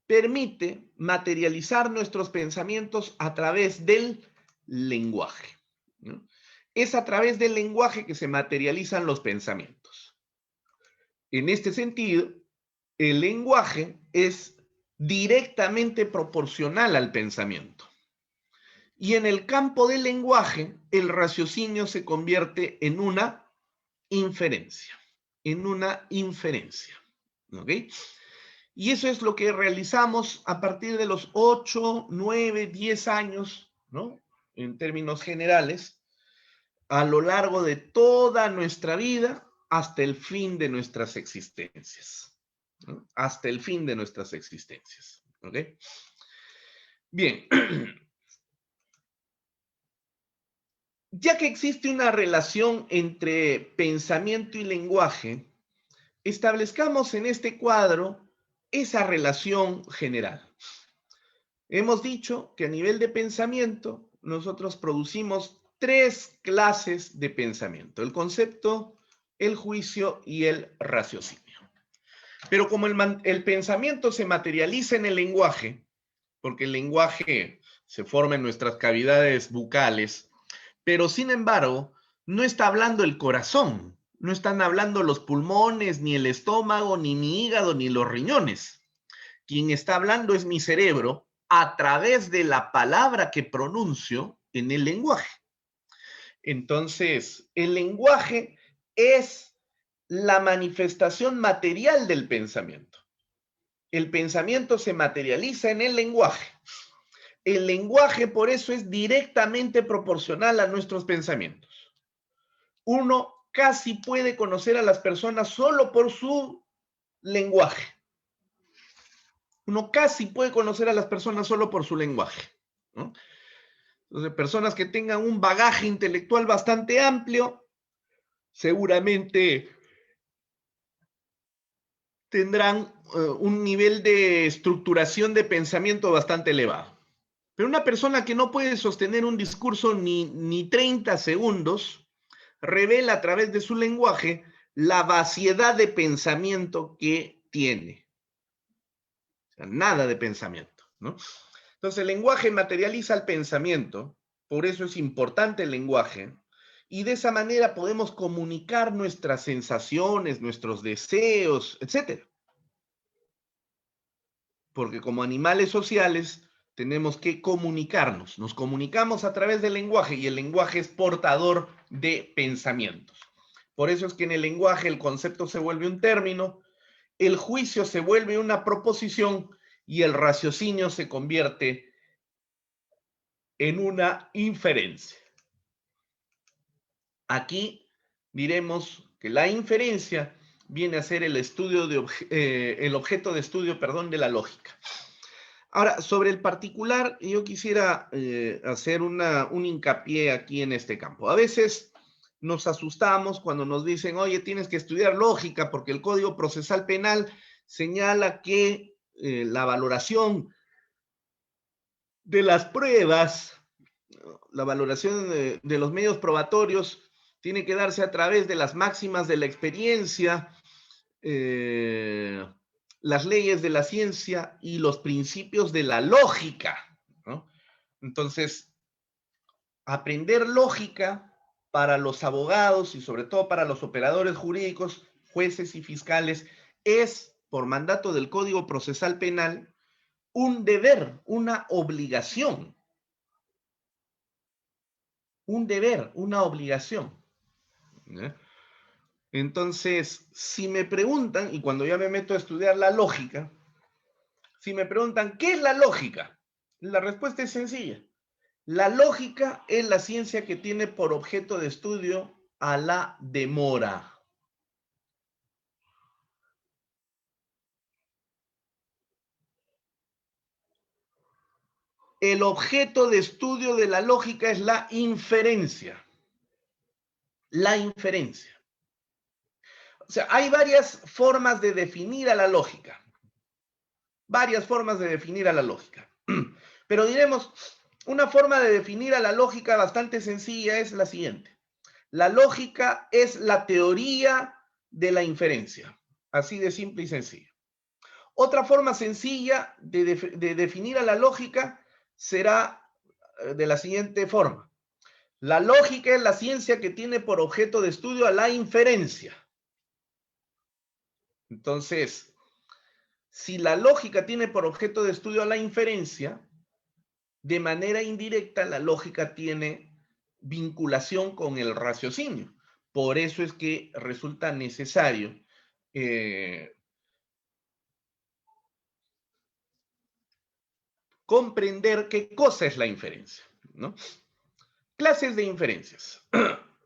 permite materializar nuestros pensamientos a través del lenguaje, ¿no? Es a través del lenguaje que se materializan los pensamientos. En este sentido, el lenguaje es directamente proporcional al pensamiento. Y en el campo del lenguaje, el raciocinio se convierte en una inferencia. ¿Ok? Y eso es lo que realizamos a partir de los 8, 9, 10 años, ¿no? En términos generales, a lo largo de toda nuestra vida hasta el fin de nuestras existencias, ¿no? Hasta el fin de nuestras existencias. ¿Ok? Bien. Ya que existe una relación entre pensamiento y lenguaje, establezcamos en este cuadro esa relación general. Hemos dicho que a nivel de pensamiento nosotros producimos 3 clases de pensamiento: el concepto, el juicio y el raciocinio. Pero como el pensamiento se materializa en el lenguaje, porque el lenguaje se forma en nuestras cavidades bucales, pero sin embargo no está hablando el corazón, no están hablando los pulmones, ni el estómago, ni mi hígado, ni los riñones. Quien está hablando es mi cerebro a través de la palabra que pronuncio en el lenguaje. Entonces, el lenguaje es la manifestación material del pensamiento. El pensamiento se materializa en el lenguaje. El lenguaje, por eso, es directamente proporcional a nuestros pensamientos. Uno casi puede conocer a las personas solo por su lenguaje. Uno casi puede conocer a las personas solo por su lenguaje, ¿no? Entonces, personas que tengan un bagaje intelectual bastante amplio, seguramente tendrán un nivel de estructuración de pensamiento bastante elevado. Pero una persona que no puede sostener un discurso ni 30 segundos, revela a través de su lenguaje la vaciedad de pensamiento que tiene. O sea, nada de pensamiento, ¿no? Entonces el lenguaje materializa el pensamiento, por eso es importante el lenguaje, y de esa manera podemos comunicar nuestras sensaciones, nuestros deseos, etc. Porque como animales sociales tenemos que comunicarnos. Nos comunicamos a través del lenguaje y el lenguaje es portador de pensamientos. Por eso es que en el lenguaje el concepto se vuelve un término, el juicio se vuelve una proposición y el raciocinio se convierte en una inferencia. Aquí diremos que la inferencia viene a ser el objeto de estudio, de la lógica. Ahora, sobre el particular, yo quisiera hacer un hincapié aquí en este campo. A veces nos asustamos cuando nos dicen, oye, tienes que estudiar lógica porque el Código Procesal Penal señala que la valoración de las pruebas, la valoración de los medios probatorios tiene que darse a través de las máximas de la experiencia, las leyes de la ciencia y los principios de la lógica, ¿no? Entonces, aprender lógica para los abogados y sobre todo para los operadores jurídicos, jueces y fiscales, es, por mandato del Código Procesal Penal, un deber, una obligación. Un deber, una obligación. ¿Eh? Entonces, si me preguntan, y cuando ya me meto a estudiar la lógica, si me preguntan, ¿qué es la lógica? La respuesta es sencilla. La lógica es la ciencia que tiene por objeto de estudio a la demora. El objeto de estudio de la lógica es la inferencia. La inferencia. O sea, hay varias formas de definir a la lógica. Varias formas de definir a la lógica. Pero diremos, una forma de definir a la lógica bastante sencilla es la siguiente. La lógica es la teoría de la inferencia. Así de simple y sencillo. Otra forma sencilla de definir a la lógica será de la siguiente forma. La lógica es la ciencia que tiene por objeto de estudio a la inferencia. Entonces, si la lógica tiene por objeto de estudio a la inferencia, de manera indirecta la lógica tiene vinculación con el raciocinio. Por eso es que resulta necesario comprender qué cosa es la inferencia, ¿no? Clases de inferencias.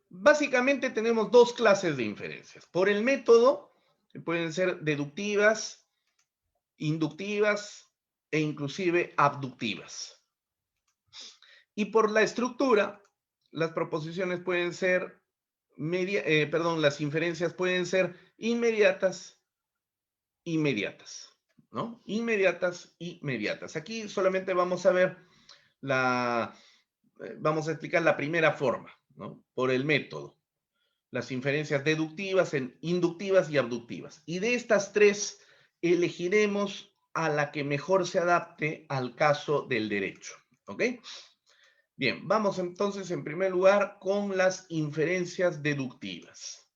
Básicamente tenemos dos clases de inferencias. Por el método, que pueden ser deductivas, inductivas e inclusive abductivas. Y por la estructura, las proposiciones pueden ser, las inferencias pueden ser inmediatas, ¿no? Inmediatas y mediatas. Aquí solamente vamos a ver vamos a explicar la primera forma, ¿no? Por el método. Las inferencias deductivas, inductivas y abductivas. Y de estas tres elegiremos a la que mejor se adapte al caso del derecho, ¿ok? Bien, vamos entonces en primer lugar con las inferencias deductivas.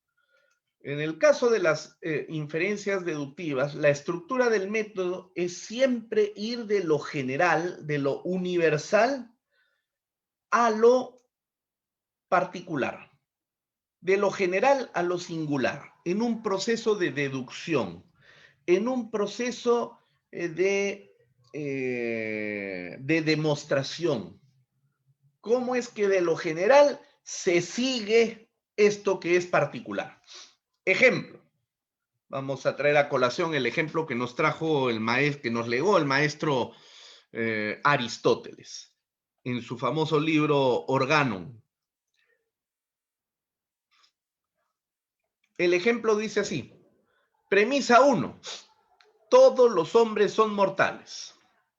En el caso de las inferencias deductivas, la estructura del método es siempre ir de lo general, de lo universal, a lo particular. De lo general a lo singular, en un proceso de deducción, en un proceso de demostración. ¿Cómo es que de lo general se sigue esto que es particular? Ejemplo, vamos a traer a colación el ejemplo que nos trajo el maestro, que nos legó el maestro Aristóteles, en su famoso libro Organon. El ejemplo dice así, premisa 1, todos los hombres son mortales.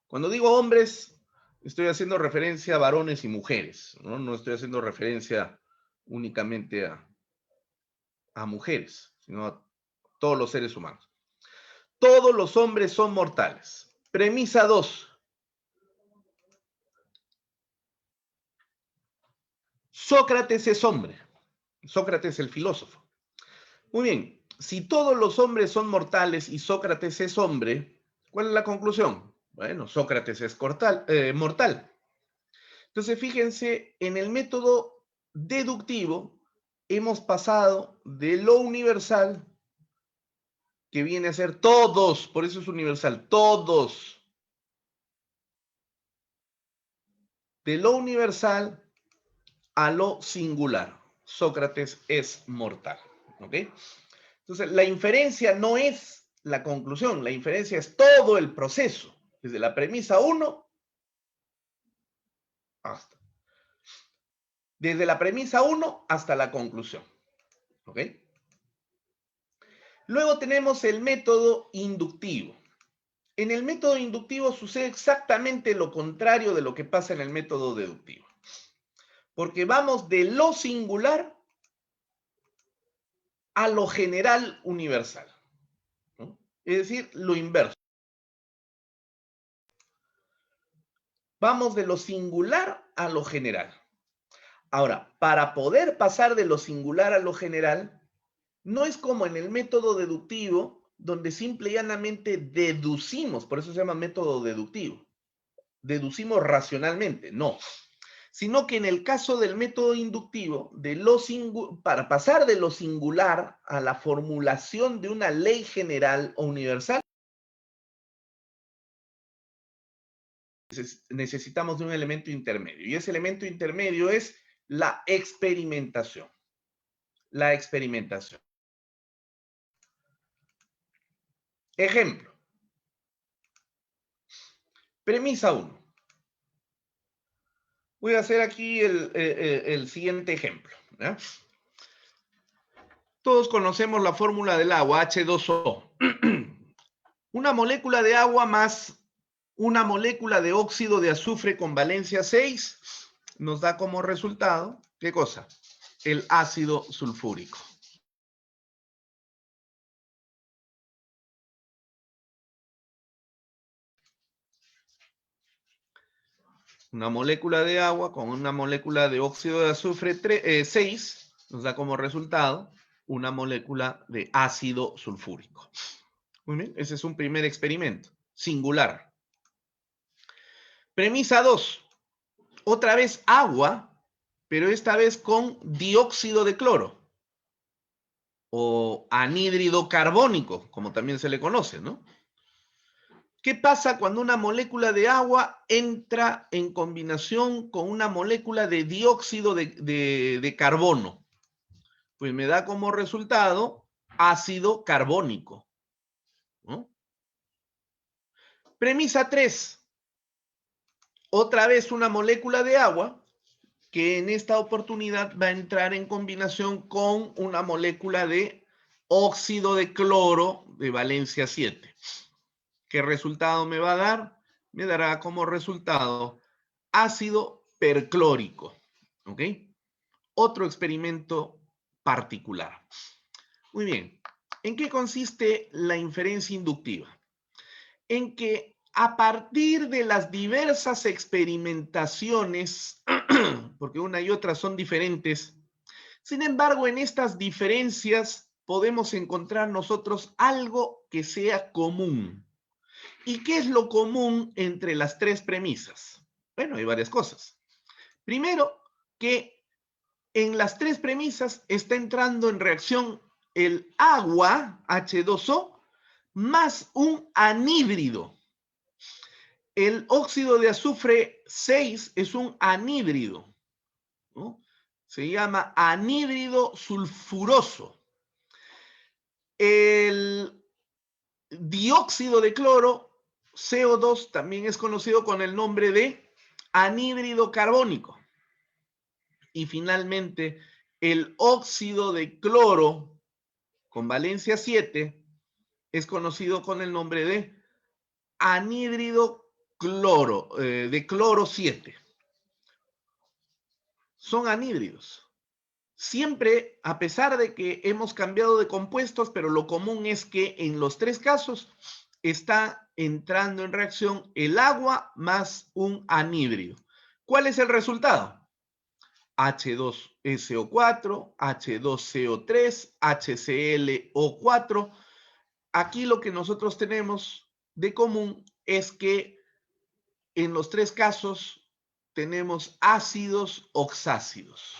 Cuando digo hombres, estoy haciendo referencia a varones y mujeres, ¿no? No estoy haciendo referencia únicamente a mujeres, sino a todos los seres humanos. Todos los hombres son mortales. Premisa 2, Sócrates es hombre. Sócrates el filósofo. Muy bien, si todos los hombres son mortales y Sócrates es hombre, ¿cuál es la conclusión? Bueno, Sócrates es mortal. Entonces, fíjense, en el método deductivo hemos pasado de lo universal, que viene a ser todos, por eso es universal, todos. De lo universal a lo singular. Sócrates es mortal. ¿Ok? Entonces, la inferencia no es la conclusión, la inferencia es todo el proceso, desde la premisa 1 hasta. Desde la premisa 1 hasta la conclusión. ¿Ok? Luego tenemos el método inductivo. En el método inductivo sucede exactamente lo contrario de lo que pasa en el método deductivo. Porque vamos de lo singular a lo general universal, ¿no? Es decir, lo inverso. Vamos de lo singular a lo general. Ahora, para poder pasar de lo singular a lo general, no es como en el método deductivo, donde simple y llanamente deducimos, por eso se llama método deductivo. Deducimos racionalmente, no. Sino que en el caso del método inductivo, para pasar de lo singular a la formulación de una ley general o universal, necesitamos de un elemento intermedio. Y ese elemento intermedio es la experimentación. La experimentación. Ejemplo. Premisa 1. Voy a hacer aquí el siguiente ejemplo, ¿ya? Todos conocemos la fórmula del agua, H2O. Una molécula de agua más una molécula de óxido de azufre con valencia 6 nos da como resultado, ¿qué cosa? El ácido sulfúrico. Una molécula de agua con una molécula de óxido de azufre 6 nos da como resultado una molécula de ácido sulfúrico. Muy bien, ese es un primer experimento, singular. Premisa 2. Otra vez agua, pero esta vez con dióxido de cloro o anhídrido carbónico, como también se le conoce, ¿no? ¿Qué pasa cuando una molécula de agua entra en combinación con una molécula de dióxido de carbono? Pues me da como resultado ácido carbónico, ¿no? Premisa 3. Otra vez una molécula de agua que en esta oportunidad va a entrar en combinación con una molécula de óxido de cloro de valencia 7. ¿Qué resultado me va a dar? Me dará como resultado ácido perclórico. ¿Ok? Otro experimento particular. Muy bien. ¿En qué consiste la inferencia inductiva? En que a partir de las diversas experimentaciones, porque una y otra son diferentes, sin embargo, en estas diferencias podemos encontrar nosotros algo que sea común. ¿Y qué es lo común entre las tres premisas? Bueno, hay varias cosas. Primero, que en las tres premisas está entrando en reacción el agua, H2O, más un anhídrido. El óxido de azufre 6 es un anhídrido, ¿no? Se llama anhídrido sulfuroso. El dióxido de cloro, CO2, también es conocido con el nombre de anhídrido carbónico. Y finalmente, el óxido de cloro con valencia 7 es conocido con el nombre de anhídrido de cloro 7. Son anhídridos. Siempre, a pesar de que hemos cambiado de compuestos, pero lo común es que en los tres casos está entrando en reacción el agua más un anhídrido. ¿Cuál es el resultado? H2SO4, H2CO3, HClO4. Aquí lo que nosotros tenemos de común es que en los tres casos tenemos ácidos oxácidos.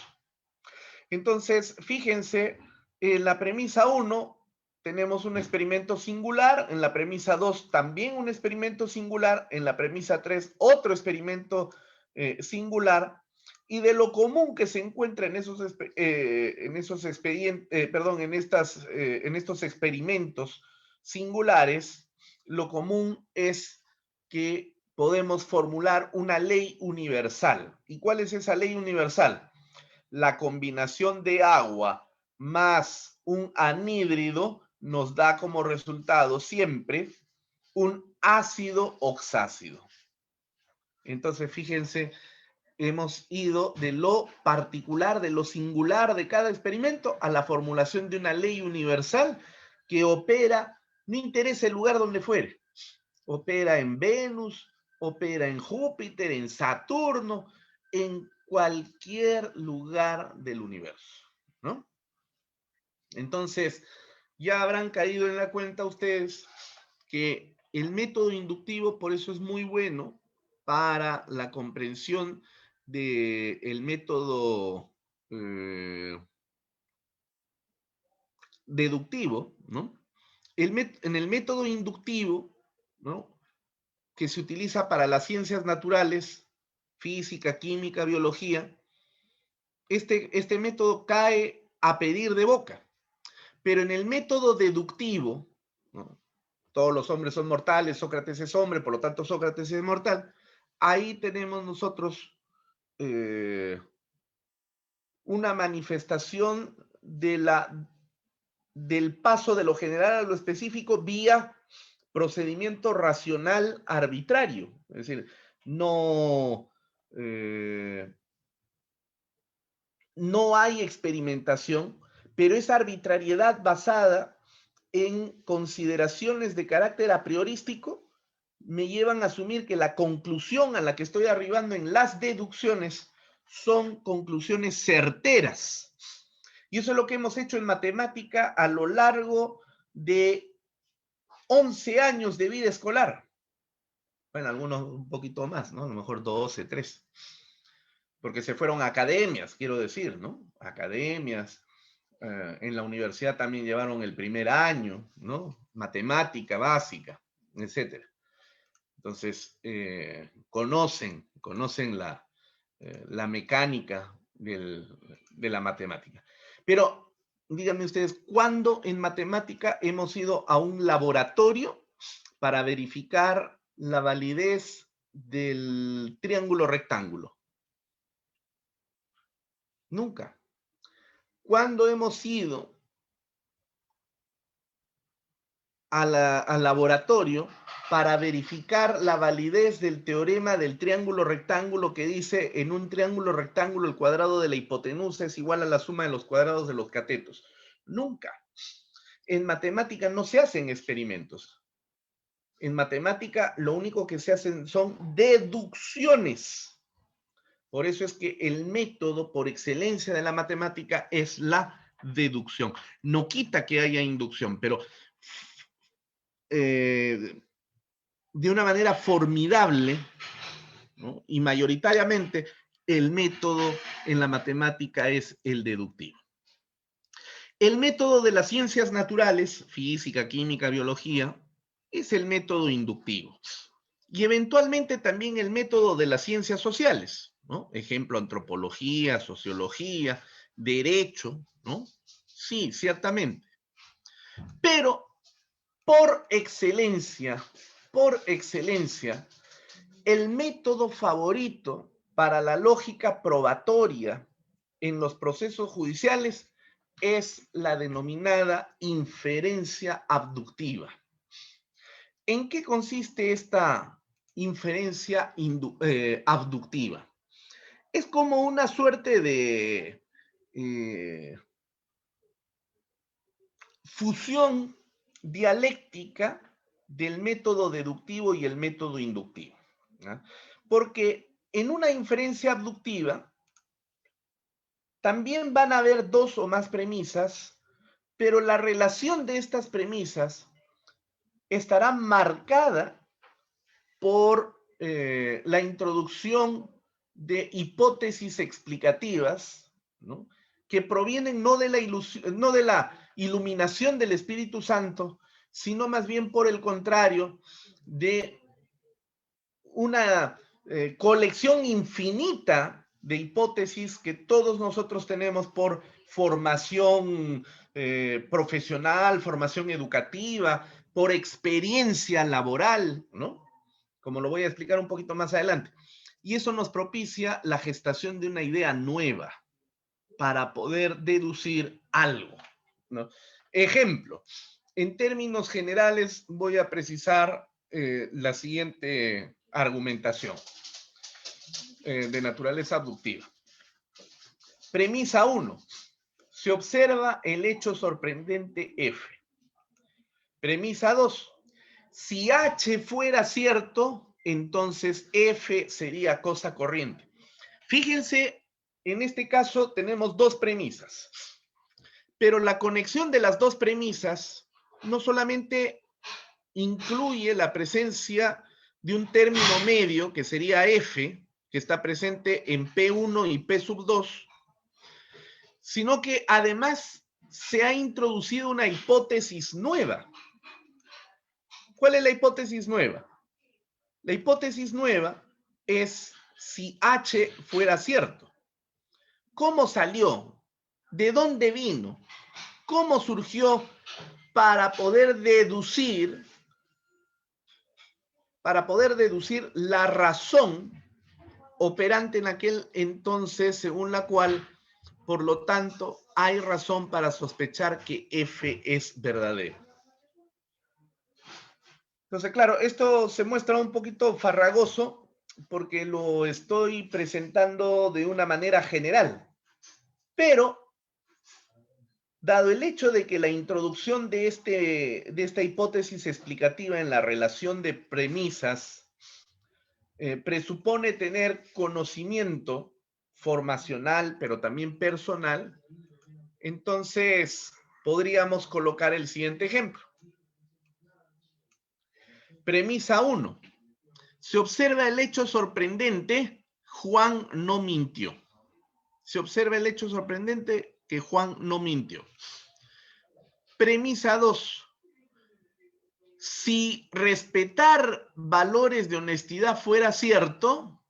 Entonces, fíjense, en la premisa 1 tenemos un experimento singular, en la premisa 2 también un experimento singular, en la premisa 3 otro experimento singular, y de lo común que se encuentra en estos experimentos singulares, lo común es que podemos formular una ley universal. ¿Y cuál es esa ley universal? la combinación de agua más un anhídrido nos da como resultado siempre un ácido oxácido. Entonces, fíjense, hemos ido de lo particular, de lo singular de cada experimento a la formulación de una ley universal que opera, no interesa el lugar donde fuere, opera en Venus, opera en Júpiter, en Saturno, en cualquier lugar del universo, ¿no? Entonces, ya habrán caído en la cuenta ustedes que el método inductivo, por eso es muy bueno para la comprensión del método deductivo, ¿no? En el método inductivo, ¿no?, que se utiliza para las ciencias naturales, física, química, biología, este método cae a pedir de boca. Pero en el método deductivo, ¿no?, todos los hombres son mortales, Sócrates es hombre, por lo tanto Sócrates es mortal, ahí tenemos nosotros una manifestación del paso de lo general a lo específico vía procedimiento racional arbitrario. Es decir, no hay experimentación, pero es arbitrariedad basada en consideraciones de carácter a priorístico me llevan a asumir que la conclusión a la que estoy arribando en las deducciones son conclusiones certeras. Y eso es lo que hemos hecho en matemática a lo largo de 11 años de vida escolar. Bueno, algunos un poquito más, ¿no? A lo mejor 12, 13. Porque se fueron a academias, quiero decir, ¿no? Academias. En la universidad también llevaron el primer año, ¿no? Matemática básica, etcétera. Entonces, conocen la mecánica de la matemática. Pero, díganme ustedes, ¿cuándo en matemática hemos ido a un laboratorio para verificar la validez del triángulo rectángulo? Nunca. ¿Cuándo hemos ido al laboratorio para verificar la validez del teorema del triángulo rectángulo que dice en un triángulo rectángulo el cuadrado de la hipotenusa es igual a la suma de los cuadrados de los catetos? Nunca. En matemática no se hacen experimentos. En matemática lo único que se hacen son deducciones. Por eso es que el método por excelencia de la matemática es la deducción. No quita que haya inducción, pero de una manera formidable, ¿no?, y mayoritariamente el método en la matemática es el deductivo. El método de las ciencias naturales, física, química, biología, es el método inductivo. Y eventualmente también el método de las ciencias sociales, ¿no? Ejemplo, antropología, sociología, derecho, ¿no? Sí, ciertamente. Pero por excelencia, el método favorito para la lógica probatoria en los procesos judiciales es la denominada inferencia abductiva. ¿En qué consiste esta inferencia abductiva? Es como una suerte de fusión dialéctica del método deductivo y el método inductivo, ¿no? Porque en una inferencia abductiva también van a haber dos o más premisas, pero la relación de estas premisas estará marcada por la introducción de hipótesis explicativas, ¿no?, que provienen no de la iluminación del Espíritu Santo, sino más bien por el contrario, de una colección infinita de hipótesis que todos nosotros tenemos por formación profesional, formación educativa, por experiencia laboral, ¿no? Como lo voy a explicar un poquito más adelante. Y eso nos propicia la gestación de una idea nueva. para poder deducir algo, ¿no? Ejemplo, en términos generales voy a precisar la siguiente argumentación de naturaleza abductiva. Premisa 1. Se observa el hecho sorprendente F. Premisa 2. Si H fuera cierto, entonces F sería cosa corriente. Fíjense, en este caso tenemos dos premisas, pero la conexión de las dos premisas no solamente incluye la presencia de un término medio, que sería F, que está presente en P1 y P sub 2, sino que además se ha introducido una hipótesis nueva. ¿Cuál es la hipótesis nueva? La hipótesis nueva es si H fuera cierto. ¿Cómo salió? ¿De dónde vino? ¿Cómo surgió para poder deducir la razón operante en aquel entonces, según la cual, por lo tanto, hay razón para sospechar que F es verdadero? Entonces, claro, esto se muestra un poquito farragoso porque lo estoy presentando de una manera general. Pero, dado el hecho de que la introducción de esta hipótesis explicativa en la relación de premisas presupone tener conocimiento formacional, pero también personal, entonces podríamos colocar el siguiente ejemplo. Premisa 1. Se observa el hecho sorprendente, Juan no mintió. Se observa el hecho sorprendente que Juan no mintió. Premisa 2. Si respetar valores de honestidad fuera cierto,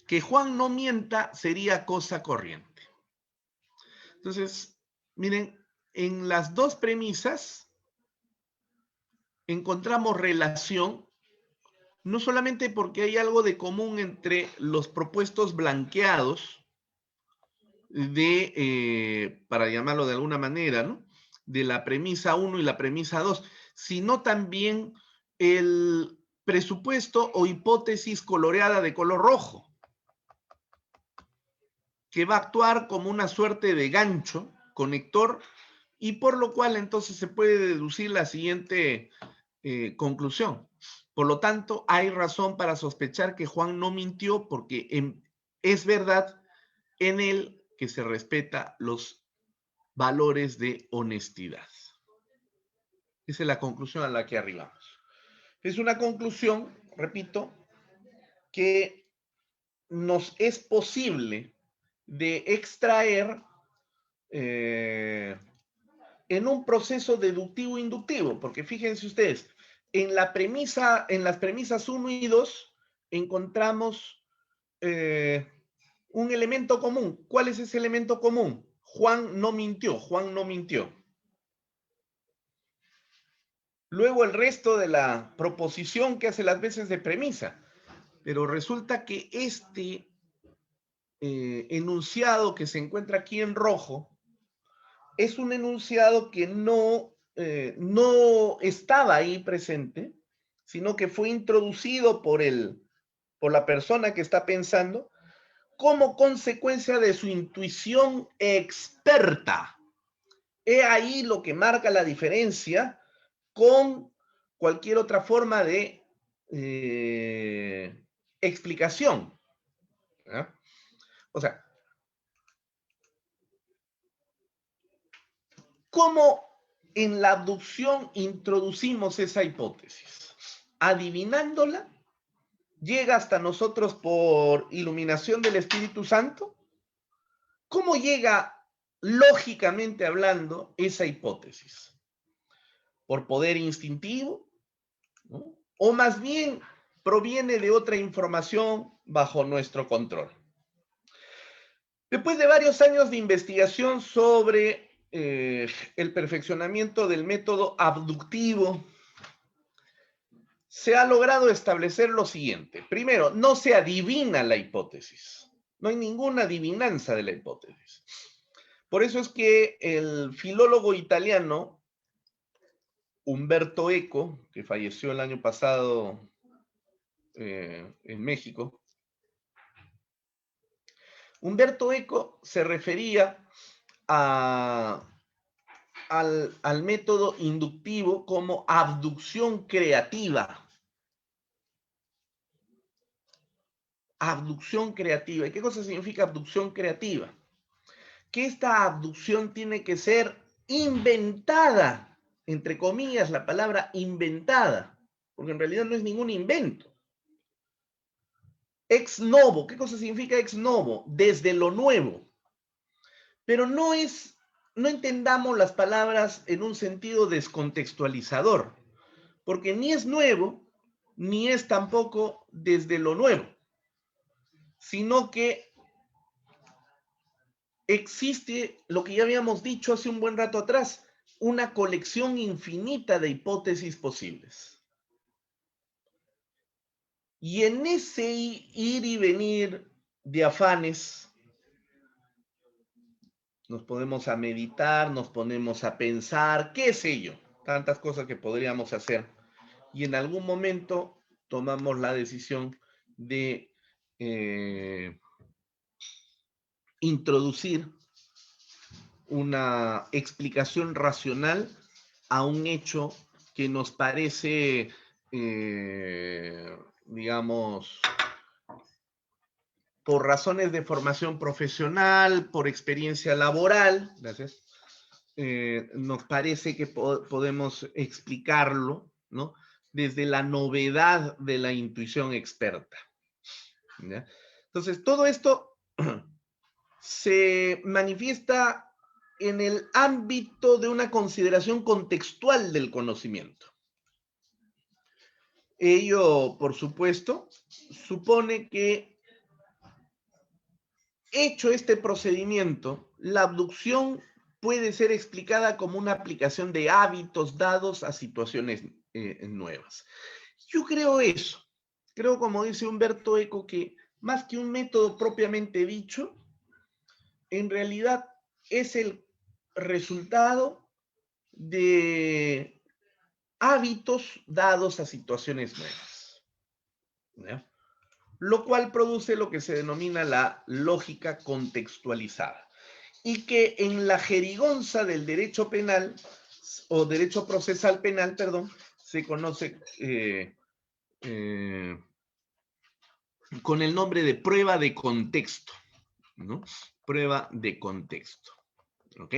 que Juan no mienta sería cosa corriente. Entonces, miren, en las dos premisas encontramos relación, no solamente porque hay algo de común entre los propuestos blanqueados para llamarlo de alguna manera, ¿no?, de la premisa 1 y la premisa 2, sino también el presupuesto o hipótesis coloreada de color rojo, que va a actuar como una suerte de gancho, conector, y por lo cual entonces se puede deducir la siguiente conclusión. Por lo tanto, hay razón para sospechar que Juan no mintió porque es verdad en él que se respeta los valores de honestidad. Esa es la conclusión a la que arribamos. Es una conclusión, repito, que nos es posible de extraer en un proceso deductivo inductivo, porque fíjense ustedes, en las premisas 1 y 2 encontramos un elemento común. ¿Cuál es ese elemento común? Juan no mintió, Juan no mintió. Luego el resto de la proposición que hace las veces de premisa. Pero resulta que este enunciado que se encuentra aquí en rojo es un enunciado que no estaba ahí presente, sino que fue introducido por la persona que está pensando como consecuencia de su intuición experta. He ahí lo que marca la diferencia con cualquier otra forma de explicación, ¿no? O sea, ¿cómo en la abducción introducimos esa hipótesis? Adivinándola, llega hasta nosotros por iluminación del Espíritu Santo. ¿Cómo llega lógicamente hablando esa hipótesis? ¿Por poder instintivo? ¿No? ¿O más bien proviene de otra información bajo nuestro control? Después de varios años de investigación sobre el perfeccionamiento del método abductivo, se ha logrado establecer lo siguiente. Primero, no se adivina la hipótesis. No hay ninguna adivinanza de la hipótesis. Por eso es que el filólogo italiano Umberto Eco, que falleció el año pasado en México, Umberto Eco se refería al método inductivo como abducción creativa. Abducción creativa. ¿Y qué cosa significa abducción creativa? Que esta abducción tiene que ser inventada, entre comillas, la palabra inventada, porque en realidad no es ningún invento. Ex novo, ¿qué cosa significa ex novo? Desde lo nuevo. Pero no entendamos las palabras en un sentido descontextualizador, porque ni es nuevo, ni es tampoco desde lo nuevo, sino que existe lo que ya habíamos dicho hace un buen rato atrás, una colección infinita de hipótesis posibles. Y en ese ir y venir de afanes, nos ponemos a meditar, nos ponemos a pensar, qué sé yo, tantas cosas que podríamos hacer. Y en algún momento tomamos la decisión de introducir una explicación racional a un hecho que nos parece, digamos, por razones de formación profesional, por experiencia laboral, gracias, nos parece que podemos explicarlo, ¿no?, desde la novedad de la intuición experta, ¿ya? Entonces, todo esto se manifiesta en el ámbito de una consideración contextual del conocimiento. Ello, por supuesto, supone que, hecho este procedimiento, la abducción puede ser explicada como una aplicación de hábitos dados a situaciones nuevas. Yo creo eso. Creo, como dice Umberto Eco, que más que un método propiamente dicho, en realidad es el resultado de hábitos dados a situaciones nuevas, ¿ya? Lo cual produce lo que se denomina la lógica contextualizada, y que en la jerigonza del derecho penal, o derecho procesal penal, perdón, se conoce con el nombre de prueba de contexto, ¿no? Prueba de contexto, ¿ok?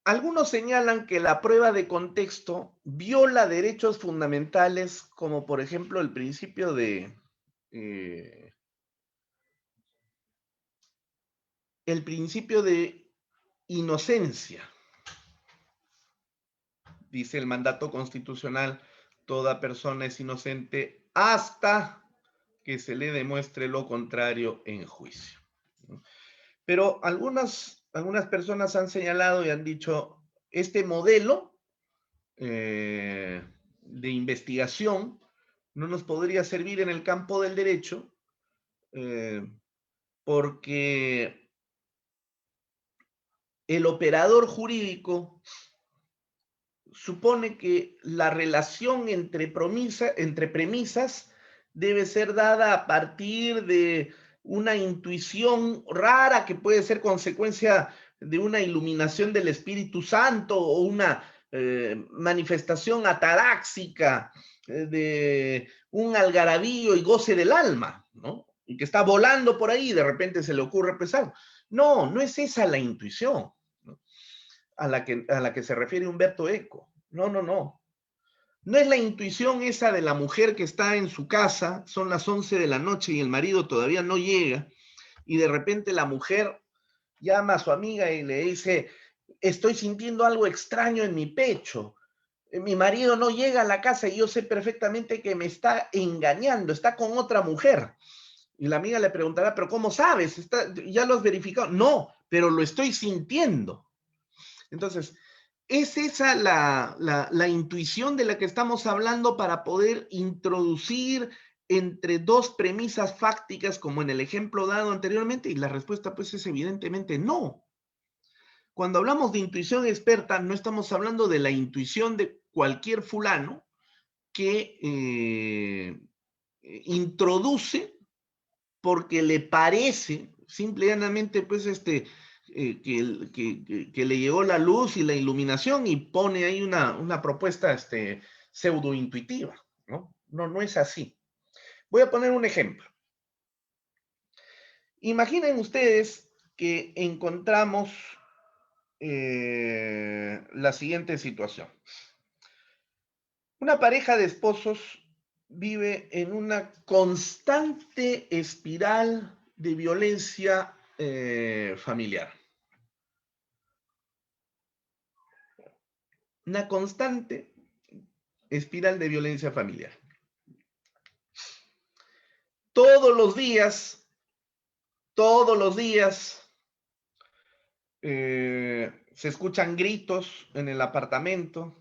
Algunos señalan que la prueba de contexto viola derechos fundamentales, como por ejemplo el principio de inocencia. Dice el mandato constitucional: toda persona es inocente hasta que se le demuestre lo contrario en juicio. Pero algunas personas han señalado y han dicho, este modelo de investigación no nos podría servir en el campo del derecho porque el operador jurídico supone que la relación entre premisas debe ser dada a partir de una intuición rara que puede ser consecuencia de una iluminación del Espíritu Santo o una manifestación ataráxica de un algarabío y goce del alma, ¿no? Y que está volando por ahí y de repente se le ocurre pensar. No, no es esa la intuición, ¿no?, a la que se refiere Umberto Eco. No, no, no. No es la intuición esa de la mujer que está en su casa, son las 11 de la noche y el marido todavía no llega, y de repente la mujer llama a su amiga y le dice, estoy sintiendo algo extraño en mi pecho. Mi marido no llega a la casa y yo sé perfectamente que me está engañando, está con otra mujer. Y la amiga le preguntará, ¿pero cómo sabes? ¿Ya lo has verificado? No, pero lo estoy sintiendo. Entonces, ¿Es esa la intuición de la que estamos hablando para poder introducir entre dos premisas fácticas como en el ejemplo dado anteriormente? Y la respuesta pues es evidentemente no. Cuando hablamos de intuición experta, no estamos hablando de la intuición de cualquier fulano que introduce porque le parece, simple y llanamente, pues, que le llegó la luz y la iluminación y pone ahí una propuesta pseudo intuitiva, ¿no? No es así. Voy a poner un ejemplo. Imaginen ustedes que encontramos la siguiente situación. Una pareja de esposos vive en una constante espiral de violencia familiar. Una constante espiral de violencia familiar. Todos los días, se escuchan gritos en el apartamento,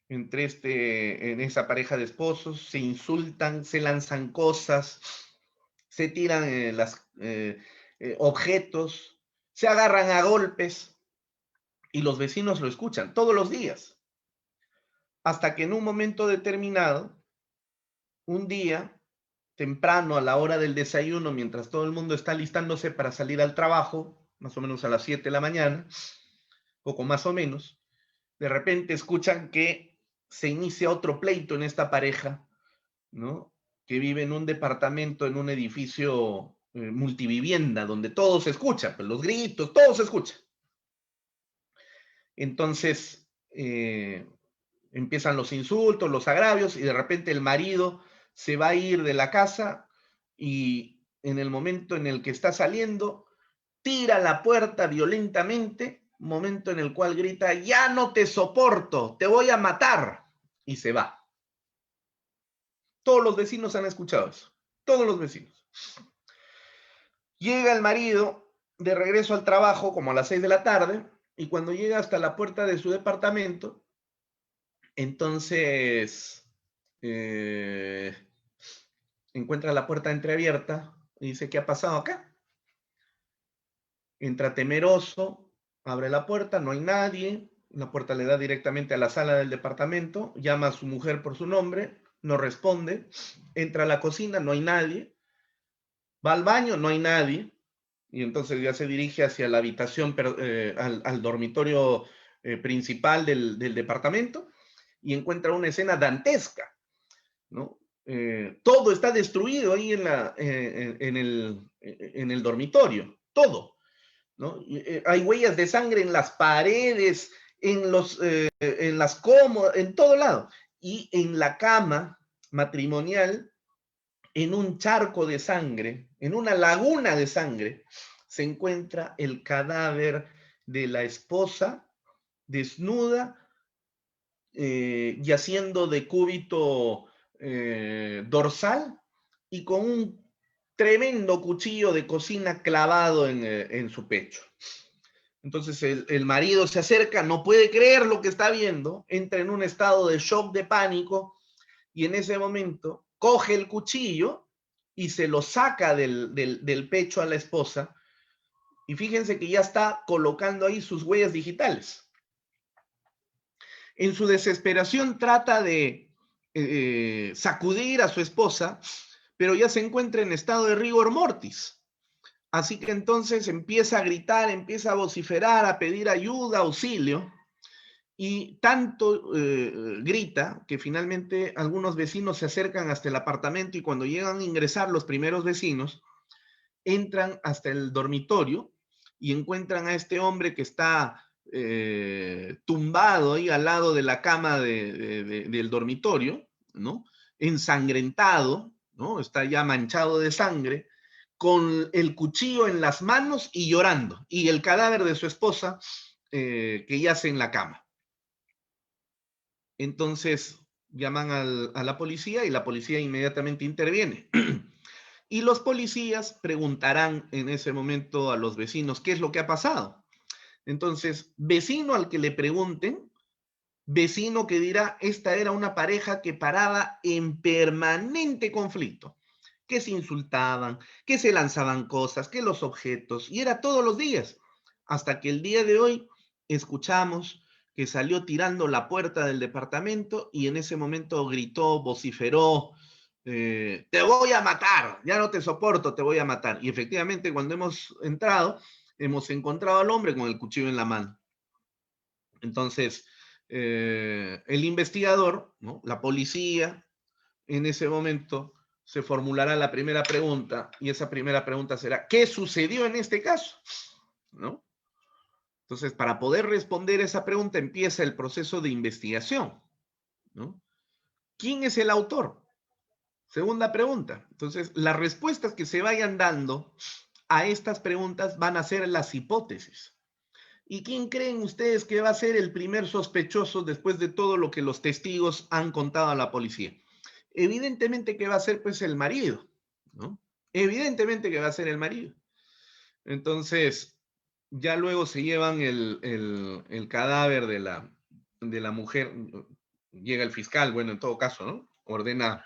en esa pareja de esposos, se insultan, se lanzan cosas, se tiran objetos, se agarran a golpes y los vecinos lo escuchan todos los días. Hasta que en un momento determinado, un día, temprano a la hora del desayuno, mientras todo el mundo está alistándose para salir al trabajo, más o menos a las 7 de la mañana, poco más o menos, de repente escuchan que se inicia otro pleito en esta pareja, ¿no? Que vive en un departamento, en un edificio multivivienda, donde todo se escucha, pues los gritos, todo se escucha. Entonces, empiezan los insultos, los agravios, y de repente el marido se va a ir de la casa y en el momento en el que está saliendo, tira la puerta violentamente, momento en el cual grita, ya no te soporto, te voy a matar, y se va. Todos los vecinos han escuchado eso, todos los vecinos. Llega el marido de regreso al trabajo como a las 6 de la tarde, y cuando llega hasta la puerta de su departamento, entonces encuentra la puerta entreabierta y dice, ¿qué ha pasado acá? Entra temeroso, abre la puerta, no hay nadie, la puerta le da directamente a la sala del departamento, llama a su mujer por su nombre, no responde, entra a la cocina, no hay nadie, va al baño, no hay nadie, y entonces ya se dirige hacia la habitación, al dormitorio principal del departamento, y encuentra una escena dantesca, ¿no? Todo está destruido ahí en el dormitorio, todo, ¿no? Hay huellas de sangre en las paredes, en las cómodas, en todo lado. Y en la cama matrimonial, en un charco de sangre, en una laguna de sangre, se encuentra el cadáver de la esposa desnuda, yaciendo de cúbito dorsal y con un tremendo cuchillo de cocina clavado en su pecho. Entonces el marido se acerca, no puede creer lo que está viendo, entra en un estado de shock, de pánico, y en ese momento coge el cuchillo y se lo saca del pecho a la esposa, y fíjense que ya está colocando ahí sus huellas digitales. En su desesperación trata de sacudir a su esposa, pero ya se encuentra en estado de rigor mortis. Así que entonces empieza a gritar, empieza a vociferar, a pedir ayuda, auxilio, y tanto grita que finalmente algunos vecinos se acercan hasta el apartamento, y cuando llegan a ingresar los primeros vecinos, entran hasta el dormitorio y encuentran a este hombre que está tumbado ahí al lado de la cama del dormitorio, ¿no? Ensangrentado, ¿no? Está ya manchado de sangre, con el cuchillo en las manos y llorando, y el cadáver de su esposa que yace en la cama. Entonces llaman a la policía, y la policía inmediatamente interviene. Y los policías preguntarán en ese momento a los vecinos qué es lo que ha pasado. Entonces, vecino al que le pregunten, vecino que dirá, esta era una pareja que paraba en permanente conflicto, que se insultaban, que se lanzaban cosas, que los objetos, y era todos los días, hasta que el día de hoy escuchamos que salió tirando la puerta del departamento y en ese momento gritó, vociferó, te voy a matar, ya no te soporto, te voy a matar. Y efectivamente, cuando hemos entrado, hemos encontrado al hombre con el cuchillo en la mano. Entonces, el investigador, ¿no? La policía, en ese momento se formulará la primera pregunta y esa primera pregunta será, ¿qué sucedió en este caso? ¿No? Entonces, para poder responder esa pregunta empieza el proceso de investigación, ¿no? ¿Quién es el autor? Segunda pregunta. Entonces, las respuestas que se vayan dando a estas preguntas van a ser las hipótesis. ¿Y quién creen ustedes que va a ser el primer sospechoso después de todo lo que los testigos han contado a la policía? Evidentemente que va a ser pues el marido, ¿no? Evidentemente que va a ser el marido. Entonces, ya luego se llevan el cadáver de la mujer, llega el fiscal, bueno, en todo caso, ¿no? Ordena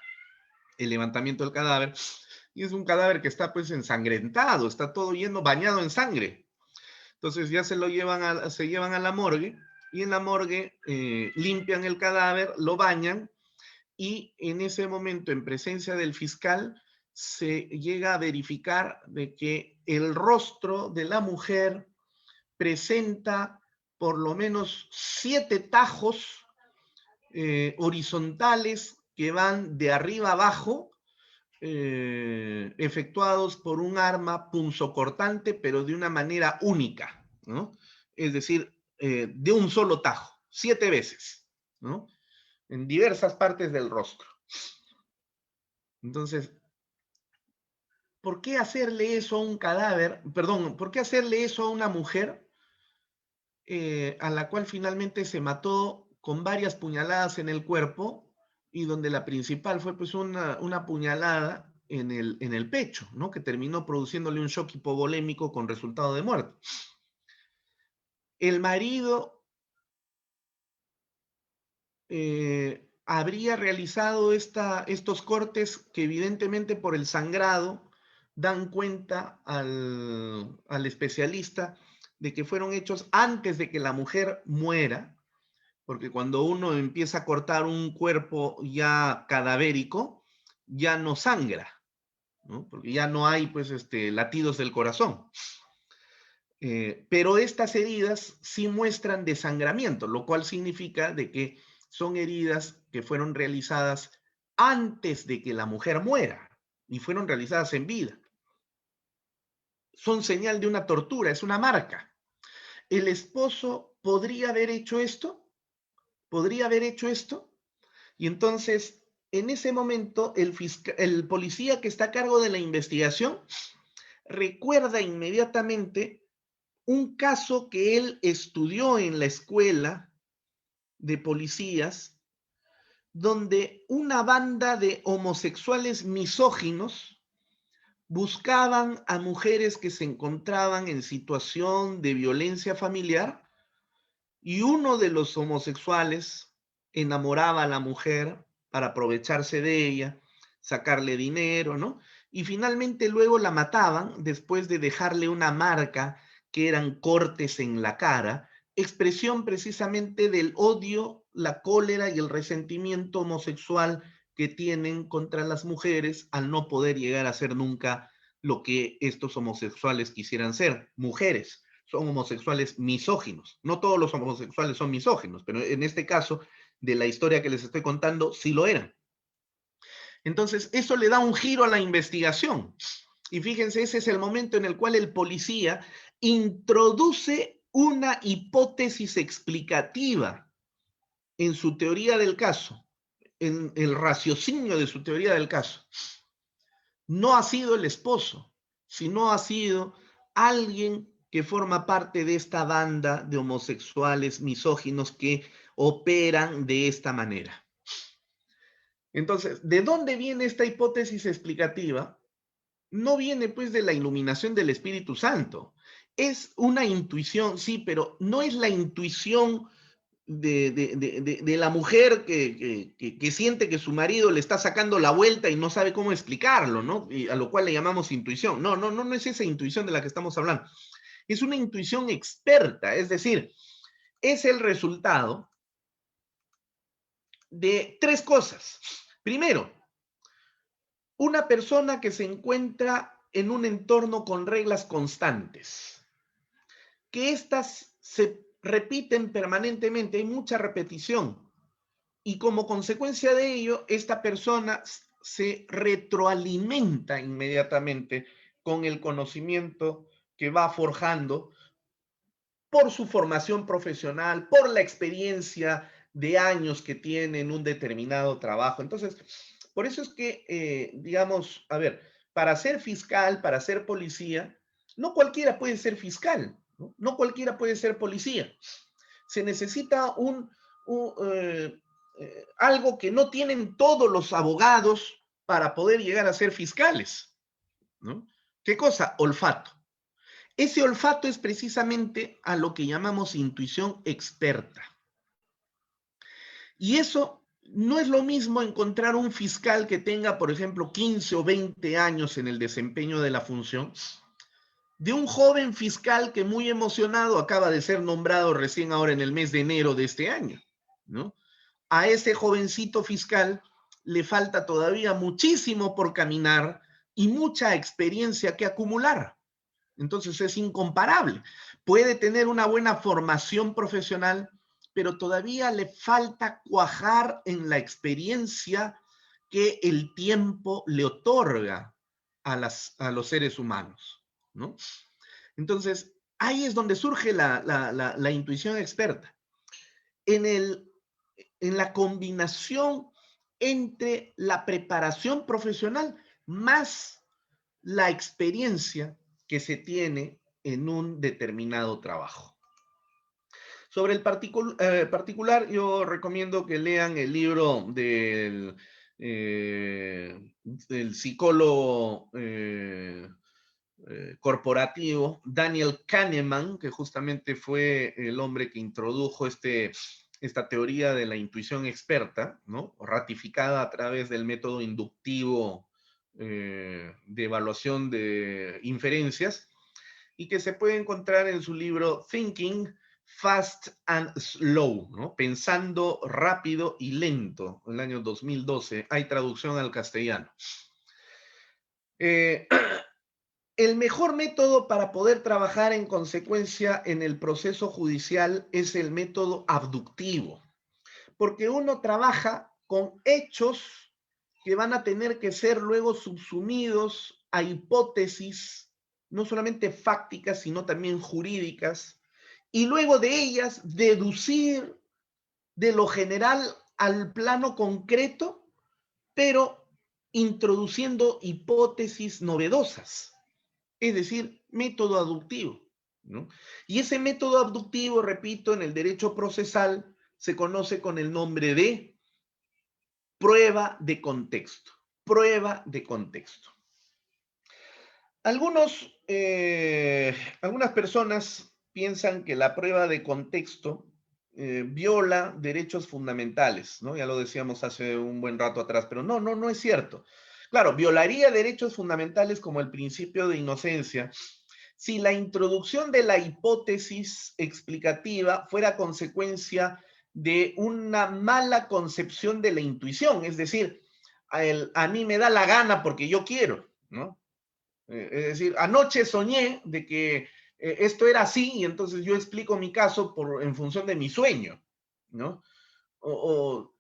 el levantamiento del cadáver, y es un cadáver que está pues ensangrentado, está todo lleno, bañado en sangre. Entonces ya se llevan a la morgue, y en la morgue limpian el cadáver, lo bañan, y en ese momento, en presencia del fiscal, se llega a verificar de que el rostro de la mujer presenta por lo menos 7 tajos horizontales que van de arriba a abajo, efectuados por un arma punzocortante, pero de una manera única, ¿no? Es decir, de un solo tajo, 7 veces, ¿no? En diversas partes del rostro. Entonces, ¿por qué hacerle eso a un cadáver? Perdón, ¿por qué hacerle eso a una mujer a la cual finalmente se mató con varias puñaladas en el cuerpo y donde la principal fue pues una puñalada en el pecho, ¿no? Que terminó produciéndole un shock hipovolémico con resultado de muerte? El marido habría realizado estos cortes que evidentemente por el sangrado dan cuenta al especialista de que fueron hechos antes de que la mujer muera, porque cuando uno empieza a cortar un cuerpo ya cadavérico, ya no sangra, ¿no? Porque ya no hay pues latidos del corazón. Pero estas heridas sí muestran desangramiento, lo cual significa de que son heridas que fueron realizadas antes de que la mujer muera y fueron realizadas en vida. Son señal de una tortura, es una marca. ¿El esposo podría haber hecho esto? ¿Podría haber hecho esto? Y entonces, en ese momento, el policía que está a cargo de la investigación recuerda inmediatamente un caso que él estudió en la escuela de policías, donde una banda de homosexuales misóginos buscaban a mujeres que se encontraban en situación de violencia familiar, y uno de los homosexuales enamoraba a la mujer para aprovecharse de ella, sacarle dinero, ¿no? Y finalmente luego la mataban después de dejarle una marca que eran cortes en la cara, expresión precisamente del odio, la cólera y el resentimiento homosexual que tienen contra las mujeres al no poder llegar a ser nunca lo que estos homosexuales quisieran ser, mujeres. Son homosexuales misóginos. No todos los homosexuales son misóginos, pero en este caso, de la historia que les estoy contando, sí lo eran. Entonces, eso le da un giro a la investigación. Y fíjense, ese es el momento en el cual el policía introduce una hipótesis explicativa en su teoría del caso, en el raciocinio de su teoría del caso. No ha sido el esposo, sino ha sido alguien que forma parte de esta banda de homosexuales misóginos que operan de esta manera. Entonces, ¿de dónde viene esta hipótesis explicativa? No viene pues de la iluminación del Espíritu Santo. Es una intuición, sí, pero no es la intuición de la mujer que siente que su marido le está sacando la vuelta y no sabe cómo explicarlo, ¿no? Y a lo cual le llamamos intuición. No es esa intuición de la que estamos hablando. Es una intuición experta, es decir, es el resultado de tres cosas. Primero, una persona que se encuentra en un entorno con reglas constantes, que éstas se repiten permanentemente, hay mucha repetición, y como consecuencia de ello, esta persona se retroalimenta inmediatamente con el conocimiento que va forjando por su formación profesional, por la experiencia de años que tiene en un determinado trabajo. Entonces, por eso es que, digamos, a ver, para ser fiscal, para ser policía, no cualquiera puede ser fiscal, ¿no? No cualquiera puede ser policía. Se necesita algo que no tienen todos los abogados para poder llegar a ser fiscales, ¿no? ¿Qué cosa? Olfato. Ese olfato es precisamente a lo que llamamos intuición experta. Y eso no es lo mismo encontrar un fiscal que tenga, por ejemplo, 15 o 20 años en el desempeño de la función, de un joven fiscal que muy emocionado acaba de ser nombrado recién ahora en el mes de enero de este año, ¿no? A ese jovencito fiscal le falta todavía muchísimo por caminar y mucha experiencia que acumular. Entonces es incomparable. Puede tener una buena formación profesional, pero todavía le falta cuajar en la experiencia que el tiempo le otorga a los seres humanos, ¿no? Entonces, ahí es donde surge la intuición experta. En la combinación entre la preparación profesional más la experiencia que se tiene en un determinado trabajo. Sobre el particular, yo recomiendo que lean el libro del psicólogo corporativo Daniel Kahneman, que justamente fue el hombre que introdujo esta teoría de la intuición experta, ¿no? Ratificada a través del método inductivo de evaluación de inferencias, y que se puede encontrar en su libro Thinking Fast and Slow, ¿no? Pensando rápido y lento, en el año 2012. Hay traducción al castellano. El mejor método para poder trabajar en consecuencia en el proceso judicial es el método abductivo, porque uno trabaja con hechos que van a tener que ser luego subsumidos a hipótesis, no solamente fácticas, sino también jurídicas, y luego de ellas deducir de lo general al plano concreto, pero introduciendo hipótesis novedosas. Es decir, método abductivo, ¿no? Y ese método abductivo, repito, en el derecho procesal se conoce con el nombre de prueba de contexto. Prueba de contexto. Algunas personas piensan que la prueba de contexto viola derechos fundamentales, ¿no? Ya lo decíamos hace un buen rato atrás, pero no es cierto. Claro, violaría derechos fundamentales como el principio de inocencia si la introducción de la hipótesis explicativa fuera consecuencia de una mala concepción de la intuición, es decir, a mí me da la gana porque yo quiero, ¿no? Es decir, anoche soñé de que esto era así y entonces yo explico mi caso en función de mi sueño, ¿no? O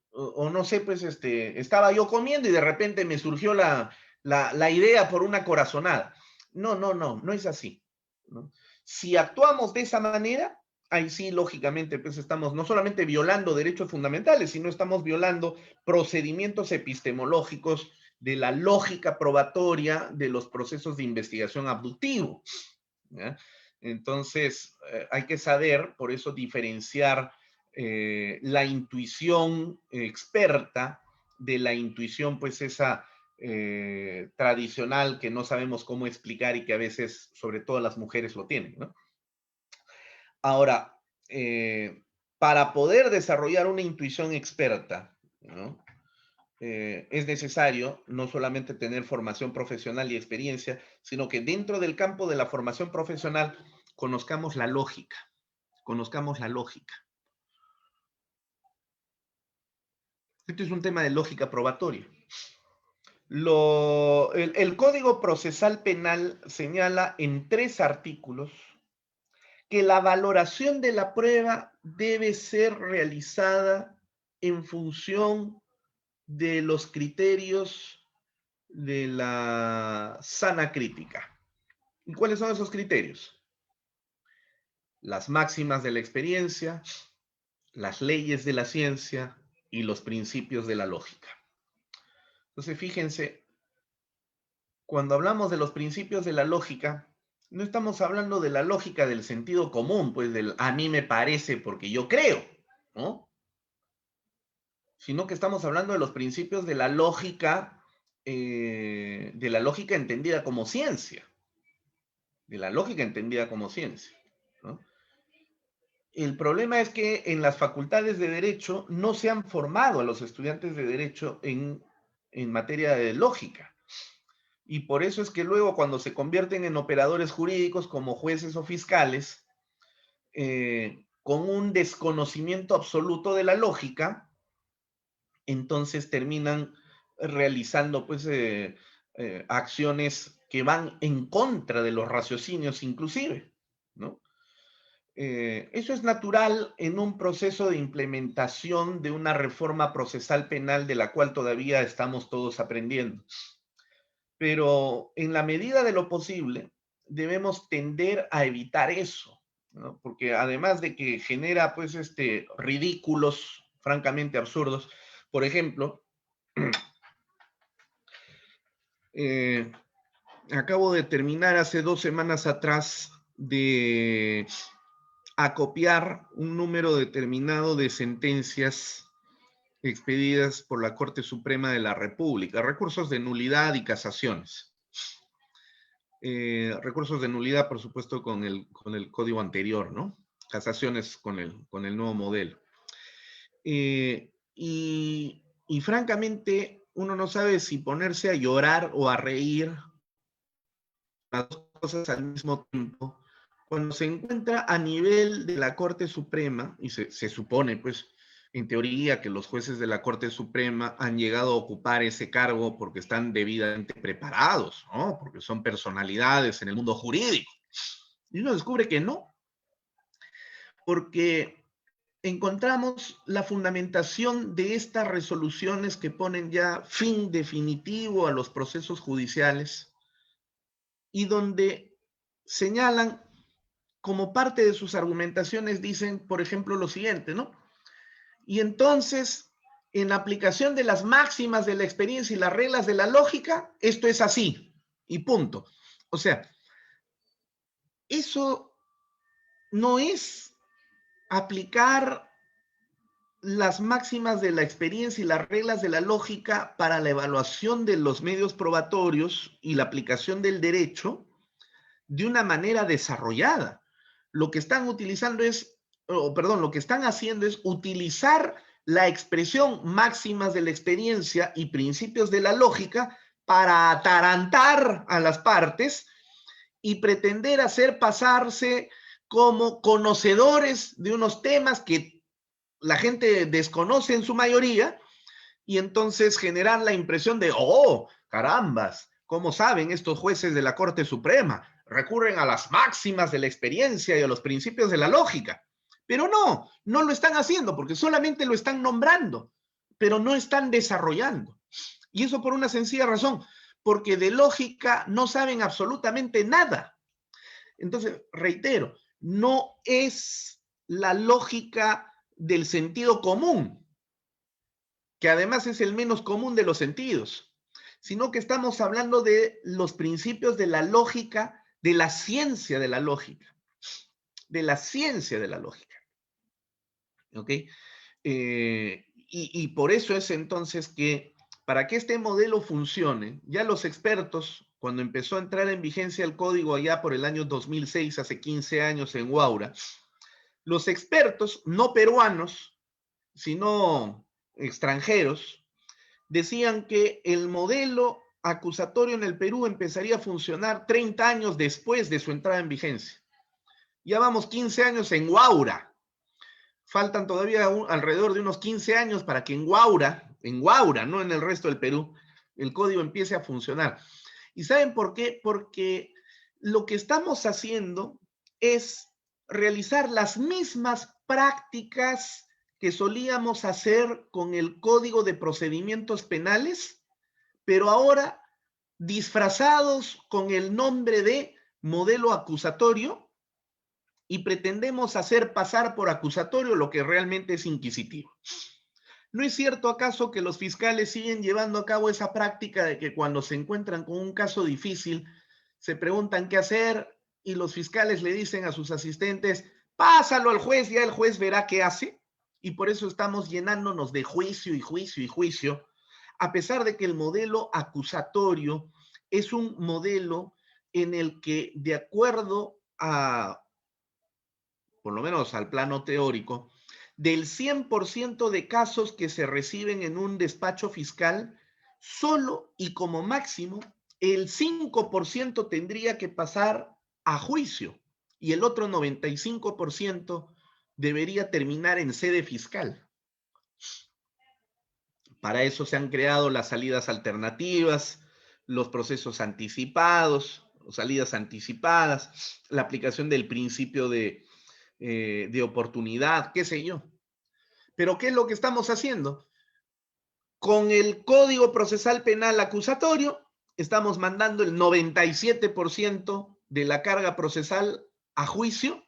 no sé, pues estaba yo comiendo y de repente me surgió la idea por una corazonada. No es así, ¿no? Si actuamos de esa manera, ahí sí, lógicamente, pues estamos no solamente violando derechos fundamentales, sino estamos violando procedimientos epistemológicos de la lógica probatoria de los procesos de investigación abductivo, ¿ya? Entonces, hay que saber, por eso, diferenciar la intuición experta de la intuición, pues esa tradicional que no sabemos cómo explicar y que a veces, sobre todo las mujeres, lo tienen, ¿no? Ahora, para poder desarrollar una intuición experta, ¿no? Es necesario no solamente tener formación profesional y experiencia, sino que dentro del campo de la formación profesional conozcamos la lógica, conozcamos la lógica. Este es un tema de lógica probatoria. El Código Procesal Penal señala en 3 artículos que la valoración de la prueba debe ser realizada en función de los criterios de la sana crítica. ¿Y cuáles son esos criterios? Las máximas de la experiencia, las leyes de la ciencia y los principios de la lógica. Entonces, fíjense, cuando hablamos de los principios de la lógica, no estamos hablando de la lógica del sentido común, pues del a mí me parece porque yo creo, ¿no? Sino que estamos hablando de los principios de la lógica entendida como ciencia. De la lógica entendida como ciencia, ¿no? El problema es que en las facultades de Derecho no se han formado a los estudiantes de Derecho en materia de lógica. Y por eso es que luego cuando se convierten en operadores jurídicos como jueces o fiscales, con un desconocimiento absoluto de la lógica, entonces terminan realizando pues acciones que van en contra de los raciocinios inclusive, ¿no? Eso es natural en un proceso de implementación de una reforma procesal penal de la cual todavía estamos todos aprendiendo. Pero en la medida de lo posible debemos tender a evitar eso, ¿no? Porque además de que genera pues ridículos francamente absurdos, por ejemplo, acabo de terminar hace 2 semanas atrás de acopiar un número determinado de sentencias expedidas por la Corte Suprema de la República, recursos de nulidad y casaciones. Recursos de nulidad, por supuesto, con el código anterior, ¿no? Casaciones con el nuevo modelo. Y francamente, uno no sabe si ponerse a llorar o a reír, las dos cosas al mismo tiempo, cuando se encuentra a nivel de la Corte Suprema, y se supone, pues, en teoría, que los jueces de la Corte Suprema han llegado a ocupar ese cargo porque están debidamente preparados, ¿no? Porque son personalidades en el mundo jurídico. Y uno descubre que no, porque encontramos la fundamentación de estas resoluciones que ponen ya fin definitivo a los procesos judiciales y donde señalan como parte de sus argumentaciones, dicen, por ejemplo, lo siguiente, ¿no? Y entonces, en aplicación de las máximas de la experiencia y las reglas de la lógica, esto es así, y punto. O sea, eso no es aplicar las máximas de la experiencia y las reglas de la lógica para la evaluación de los medios probatorios y la aplicación del derecho de una manera desarrollada. Lo que están utilizando es, lo que están haciendo es utilizar la expresión máximas de la experiencia y principios de la lógica para atarantar a las partes y pretender hacer pasarse como conocedores de unos temas que la gente desconoce en su mayoría y entonces generar la impresión de, oh, carambas, ¿cómo saben estos jueces de la Corte Suprema? Recurren a las máximas de la experiencia y a los principios de la lógica. Pero no lo están haciendo porque solamente lo están nombrando, pero no están desarrollando. Y eso por una sencilla razón, porque de lógica no saben absolutamente nada. Entonces, reitero, no es la lógica del sentido común, que además es el menos común de los sentidos, sino que estamos hablando de los principios de la lógica, de la ciencia de la lógica, de la ciencia de la lógica. ¿Ok? Y por eso es entonces que para que este modelo funcione, ya los expertos, cuando empezó a entrar en vigencia el código allá por el año 2006, hace 15 años en Huaura, los expertos, no peruanos, sino extranjeros, decían que el modelo acusatorio en el Perú empezaría a funcionar 30 años después de su entrada en vigencia. Ya vamos 15 años en Huaura. Faltan todavía alrededor de unos 15 años para que en Huaura, no en el resto del Perú, el código empiece a funcionar. ¿Y saben por qué? Porque lo que estamos haciendo es realizar las mismas prácticas que solíamos hacer con el Código de Procedimientos Penales, pero ahora disfrazados con el nombre de modelo acusatorio, y pretendemos hacer pasar por acusatorio lo que realmente es inquisitivo. ¿No es cierto acaso que los fiscales siguen llevando a cabo esa práctica de que cuando se encuentran con un caso difícil, se preguntan qué hacer y los fiscales le dicen a sus asistentes, pásalo al juez, ya el juez verá qué hace? Y por eso estamos llenándonos de juicio y juicio y juicio, a pesar de que el modelo acusatorio es un modelo en el que, de acuerdo a, por lo menos al plano teórico, del 100% de casos que se reciben en un despacho fiscal, solo y como máximo el 5% tendría que pasar a juicio y el otro 95% debería terminar en sede fiscal. Para eso se han creado las salidas alternativas, los procesos anticipados, salidas anticipadas, la aplicación del principio de oportunidad, qué sé yo. Pero ¿qué es lo que estamos haciendo? Con el Código Procesal Penal acusatorio, estamos mandando el 97% de la carga procesal a juicio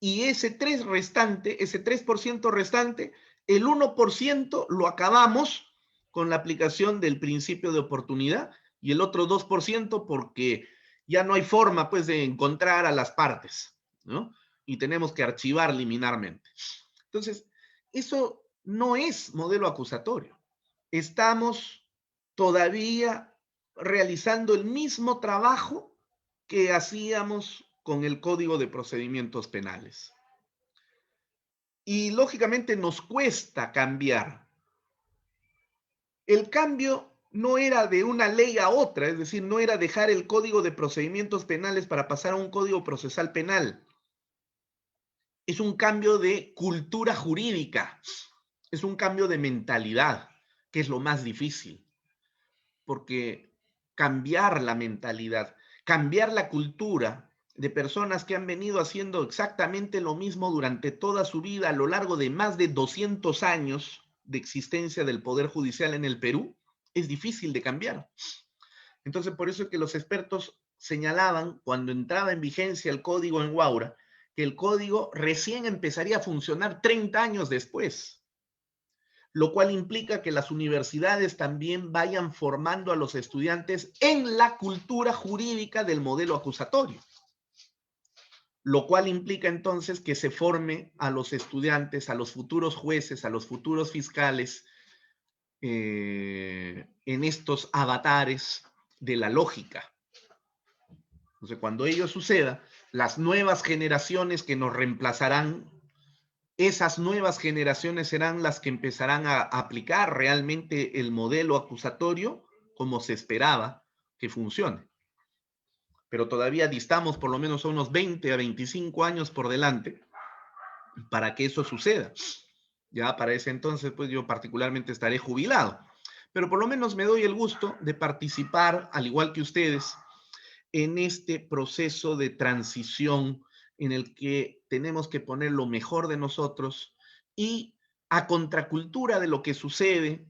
y ese 3% restante, el 1% lo acabamos con la aplicación del principio de oportunidad y el otro 2% porque ya no hay forma pues de encontrar a las partes, ¿no? Y tenemos que archivar liminarmente. Entonces, eso no es modelo acusatorio. Estamos todavía realizando el mismo trabajo que hacíamos con el Código de Procedimientos Penales. Y lógicamente nos cuesta cambiar. El cambio no era de una ley a otra, es decir, no era dejar el Código de Procedimientos Penales para pasar a un Código Procesal Penal. Es un cambio de cultura jurídica, es un cambio de mentalidad, que es lo más difícil. Porque cambiar la mentalidad, cambiar la cultura de personas que han venido haciendo exactamente lo mismo durante toda su vida a lo largo de más de 200 años de existencia del Poder Judicial en el Perú, es difícil de cambiar. Entonces, por eso es que los expertos señalaban, cuando entraba en vigencia el código en Huaura, que el código recién empezaría a funcionar 30 años después, lo cual implica que las universidades también vayan formando a los estudiantes en la cultura jurídica del modelo acusatorio, lo cual implica entonces que se forme a los estudiantes, a los futuros jueces, a los futuros fiscales, en estos avatares de la lógica. Entonces, cuando ello suceda, las nuevas generaciones que nos reemplazarán, esas nuevas generaciones serán las que empezarán a aplicar realmente el modelo acusatorio como se esperaba que funcione. Pero todavía distamos por lo menos a unos 20 a 25 años por delante para que eso suceda. Ya para ese entonces, pues yo particularmente estaré jubilado. Pero por lo menos me doy el gusto de participar, al igual que ustedes, en este proceso de transición en el que tenemos que poner lo mejor de nosotros y a contracultura de lo que sucede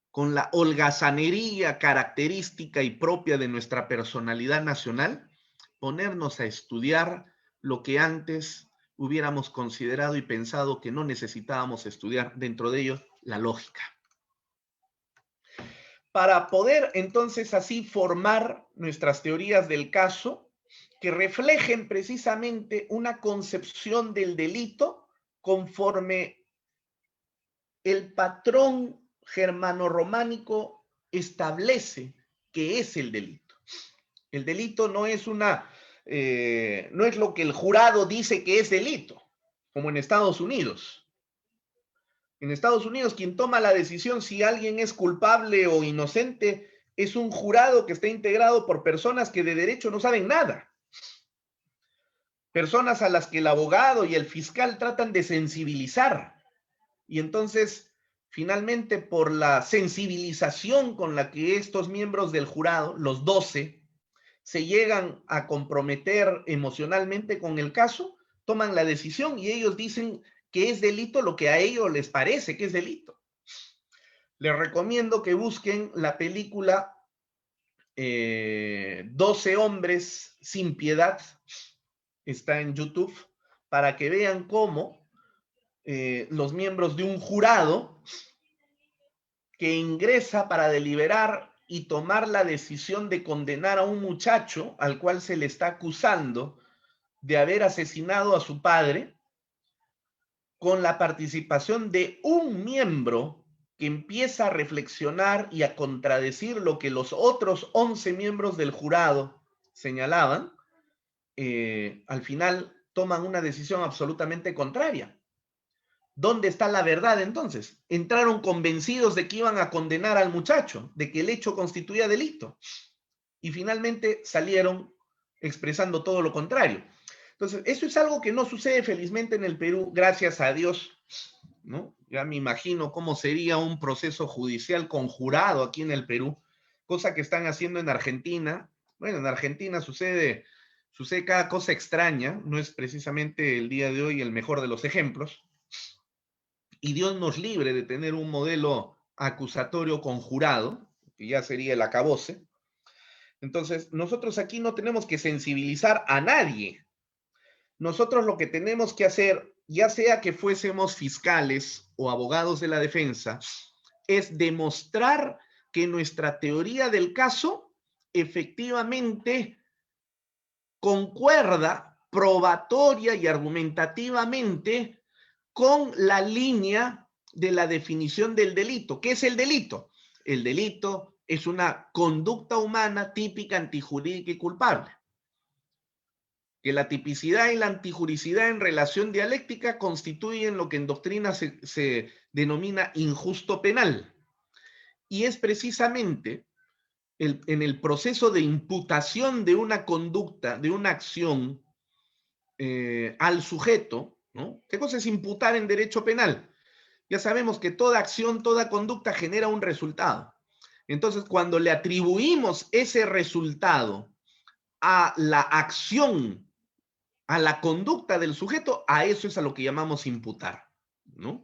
con la holgazanería característica y propia de nuestra personalidad nacional, ponernos a estudiar lo que antes hubiéramos considerado y pensado que no necesitábamos estudiar, dentro de ello, la lógica. Para poder entonces así formar nuestras teorías del caso que reflejen precisamente una concepción del delito conforme el patrón germano-románico establece qué es el delito. El delito no es no es lo que el jurado dice que es delito, como en Estados Unidos. En Estados Unidos, quien toma la decisión si alguien es culpable o inocente es un jurado que está integrado por personas que de derecho no saben nada. Personas a las que el abogado y el fiscal tratan de sensibilizar. Y entonces, finalmente, por la sensibilización con la que estos miembros del jurado, los 12, se llegan a comprometer emocionalmente con el caso, toman la decisión y ellos dicen que es delito lo que a ellos les parece que es delito. Les recomiendo que busquen la película 12 hombres sin piedad, está en YouTube, para que vean cómo los miembros de un jurado que ingresa para deliberar y tomar la decisión de condenar a un muchacho al cual se le está acusando de haber asesinado a su padre, con la participación de un miembro que empieza a reflexionar y a contradecir lo que los otros 11 miembros del jurado señalaban, al final toman una decisión absolutamente contraria. ¿Dónde está la verdad entonces? Entraron convencidos de que iban a condenar al muchacho, de que el hecho constituía delito, y finalmente salieron expresando todo lo contrario. Entonces, eso es algo que no sucede felizmente en el Perú, gracias a Dios, ¿no? Ya me imagino cómo sería un proceso judicial conjurado aquí en el Perú, cosa que están haciendo en Argentina. Bueno, en Argentina sucede cada cosa extraña, no es precisamente el día de hoy el mejor de los ejemplos, y Dios nos libre de tener un modelo acusatorio conjurado, que ya sería el acabose. Entonces, nosotros aquí no tenemos que sensibilizar a nadie. Nosotros lo que tenemos que hacer, ya sea que fuésemos fiscales o abogados de la defensa, es demostrar que nuestra teoría del caso efectivamente concuerda probatoria y argumentativamente con la línea de la definición del delito. ¿Qué es el delito? El delito es una conducta humana típica, antijurídica y culpable. Que la tipicidad y la antijuricidad en relación dialéctica constituyen lo que en doctrina se denomina injusto penal. Y es precisamente en el proceso de imputación de una conducta, de una acción al sujeto, ¿no? ¿Qué cosa es imputar en derecho penal? Ya sabemos que toda acción, toda conducta genera un resultado. Entonces, cuando le atribuimos ese resultado a la acción, a la conducta del sujeto, a eso es a lo que llamamos imputar, ¿no?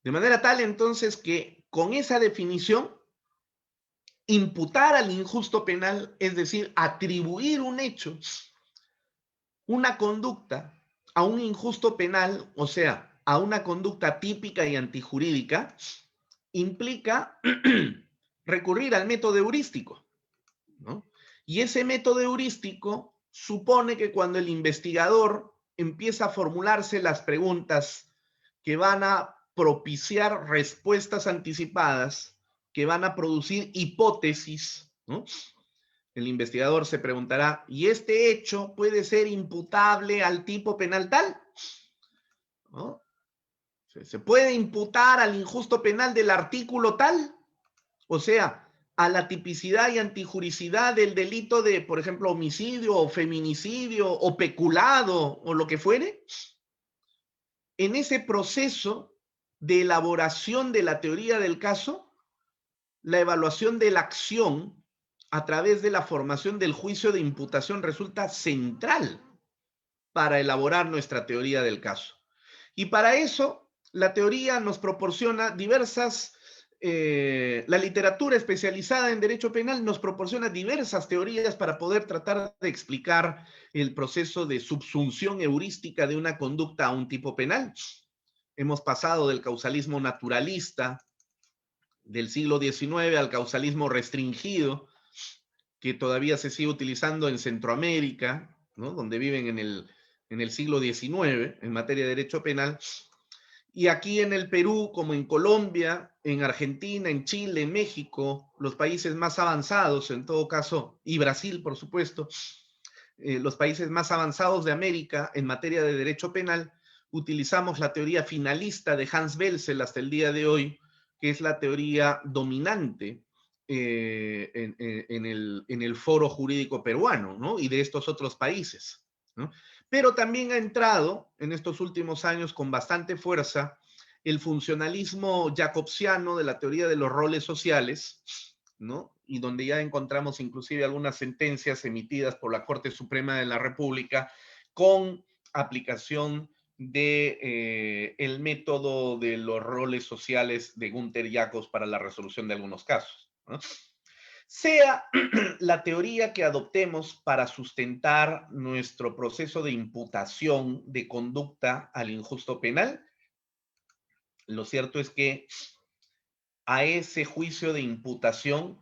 De manera tal, entonces, que con esa definición, imputar al injusto penal, es decir, atribuir un hecho, una conducta, a un injusto penal, o sea, a una conducta típica y antijurídica, implica recurrir al método heurístico, ¿no? Y ese método heurístico supone que cuando el investigador empieza a formularse las preguntas que van a propiciar respuestas anticipadas, que van a producir hipótesis, ¿no? El investigador se preguntará, ¿y este hecho puede ser imputable al tipo penal tal? ¿No? ¿Se puede imputar al injusto penal del artículo tal? O sea, a la tipicidad y antijuricidad del delito de, por ejemplo, homicidio o feminicidio o peculado o lo que fuere. En ese proceso de elaboración de la teoría del caso, la evaluación de la acción a través de la formación del juicio de imputación resulta central para elaborar nuestra teoría del caso. Y para eso, la teoría nos proporciona la literatura especializada en derecho penal nos proporciona diversas teorías para poder tratar de explicar el proceso de subsunción heurística de una conducta a un tipo penal. Hemos pasado del causalismo naturalista del siglo XIX al causalismo restringido, que todavía se sigue utilizando en Centroamérica, ¿no? Donde viven en el siglo XIX en materia de derecho penal. Y aquí en el Perú, como en Colombia, en Argentina, en Chile, en México, los países más avanzados, en todo caso, y Brasil, por supuesto, los países más avanzados de América en materia de derecho penal, utilizamos la teoría finalista de Hans Welzel hasta el día de hoy, que es la teoría dominante en el foro jurídico peruano, ¿no? Y de estos otros países, ¿no? Pero también ha entrado en estos últimos años con bastante fuerza el funcionalismo jacobsiano de la teoría de los roles sociales, ¿no? Y donde ya encontramos inclusive algunas sentencias emitidas por la Corte Suprema de la República con aplicación de el método de los roles sociales de Günther Jacobs para la resolución de algunos casos, ¿no? Sea la teoría que adoptemos para sustentar nuestro proceso de imputación de conducta al injusto penal, lo cierto es que a ese juicio de imputación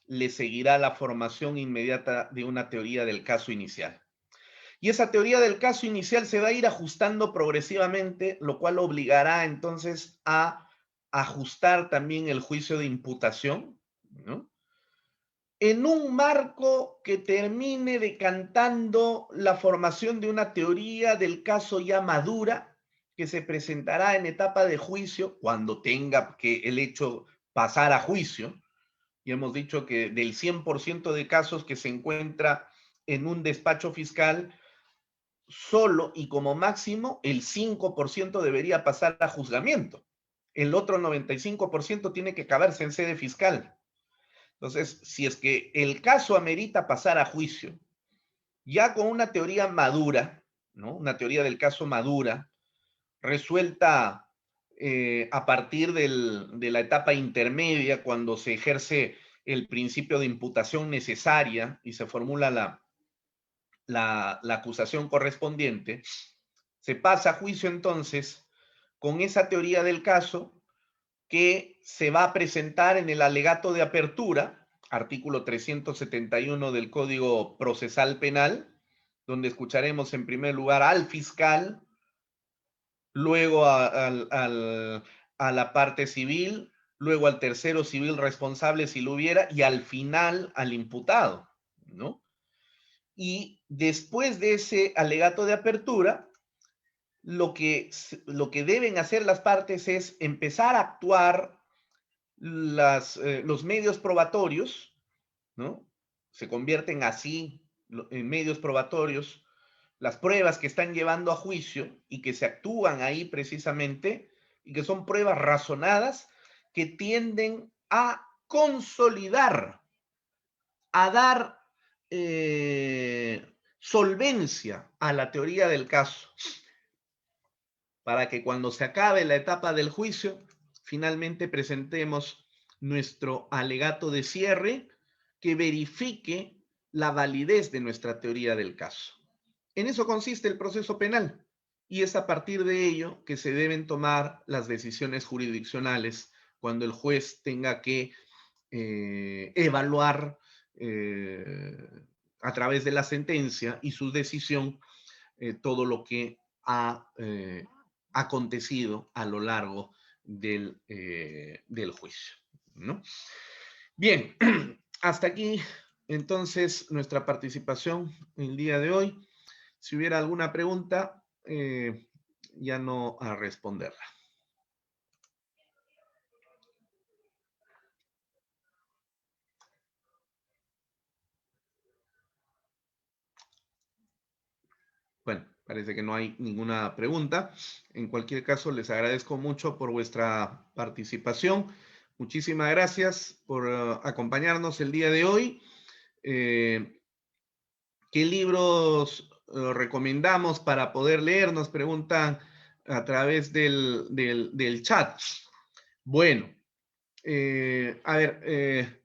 le seguirá la formación inmediata de una teoría del caso inicial. Y esa teoría del caso inicial se va a ir ajustando progresivamente, lo cual obligará entonces a ajustar también el juicio de imputación, ¿no? En un marco que termine decantando la formación de una teoría del caso ya madura, que se presentará en etapa de juicio cuando tenga que el hecho pasar a juicio. Y hemos dicho que del 100% de casos que se encuentra en un despacho fiscal, solo y como máximo el 5% debería pasar a juzgamiento. El otro 95% tiene que acabarse en sede fiscal. Entonces, si es que el caso amerita pasar a juicio, ya con una teoría madura, ¿no? Una teoría del caso madura, resuelta a partir de la etapa intermedia, cuando se ejerce el principio de imputación necesaria y se formula la acusación correspondiente, se pasa a juicio entonces con esa teoría del caso que se va a presentar en el alegato de apertura, artículo 371 del Código Procesal Penal, donde escucharemos en primer lugar al fiscal, luego a la parte civil, luego al tercero civil responsable si lo hubiera, y al final al imputado, ¿no? Y después de ese alegato de apertura, lo que deben hacer las partes es empezar a actuar los medios probatorios, ¿no? Se convierten así en medios probatorios las pruebas que están llevando a juicio y que se actúan ahí precisamente y que son pruebas razonadas que tienden a consolidar, a dar solvencia a la teoría del caso, para que cuando se acabe la etapa del juicio, finalmente presentemos nuestro alegato de cierre que verifique la validez de nuestra teoría del caso. En eso consiste el proceso penal y es a partir de ello que se deben tomar las decisiones jurisdiccionales cuando el juez tenga que evaluar a través de la sentencia y su decisión todo lo que ha acontecido a lo largo del juicio, ¿no? Bien, hasta aquí entonces nuestra participación el día de hoy. Si hubiera alguna pregunta, ya no a responderla. Bueno, parece que no hay ninguna pregunta. En cualquier caso, les agradezco mucho por vuestra participación. Muchísimas gracias por acompañarnos el día de hoy. ¿Qué libros recomendamos para poder leer? Nos preguntan a través del chat. Bueno, a ver,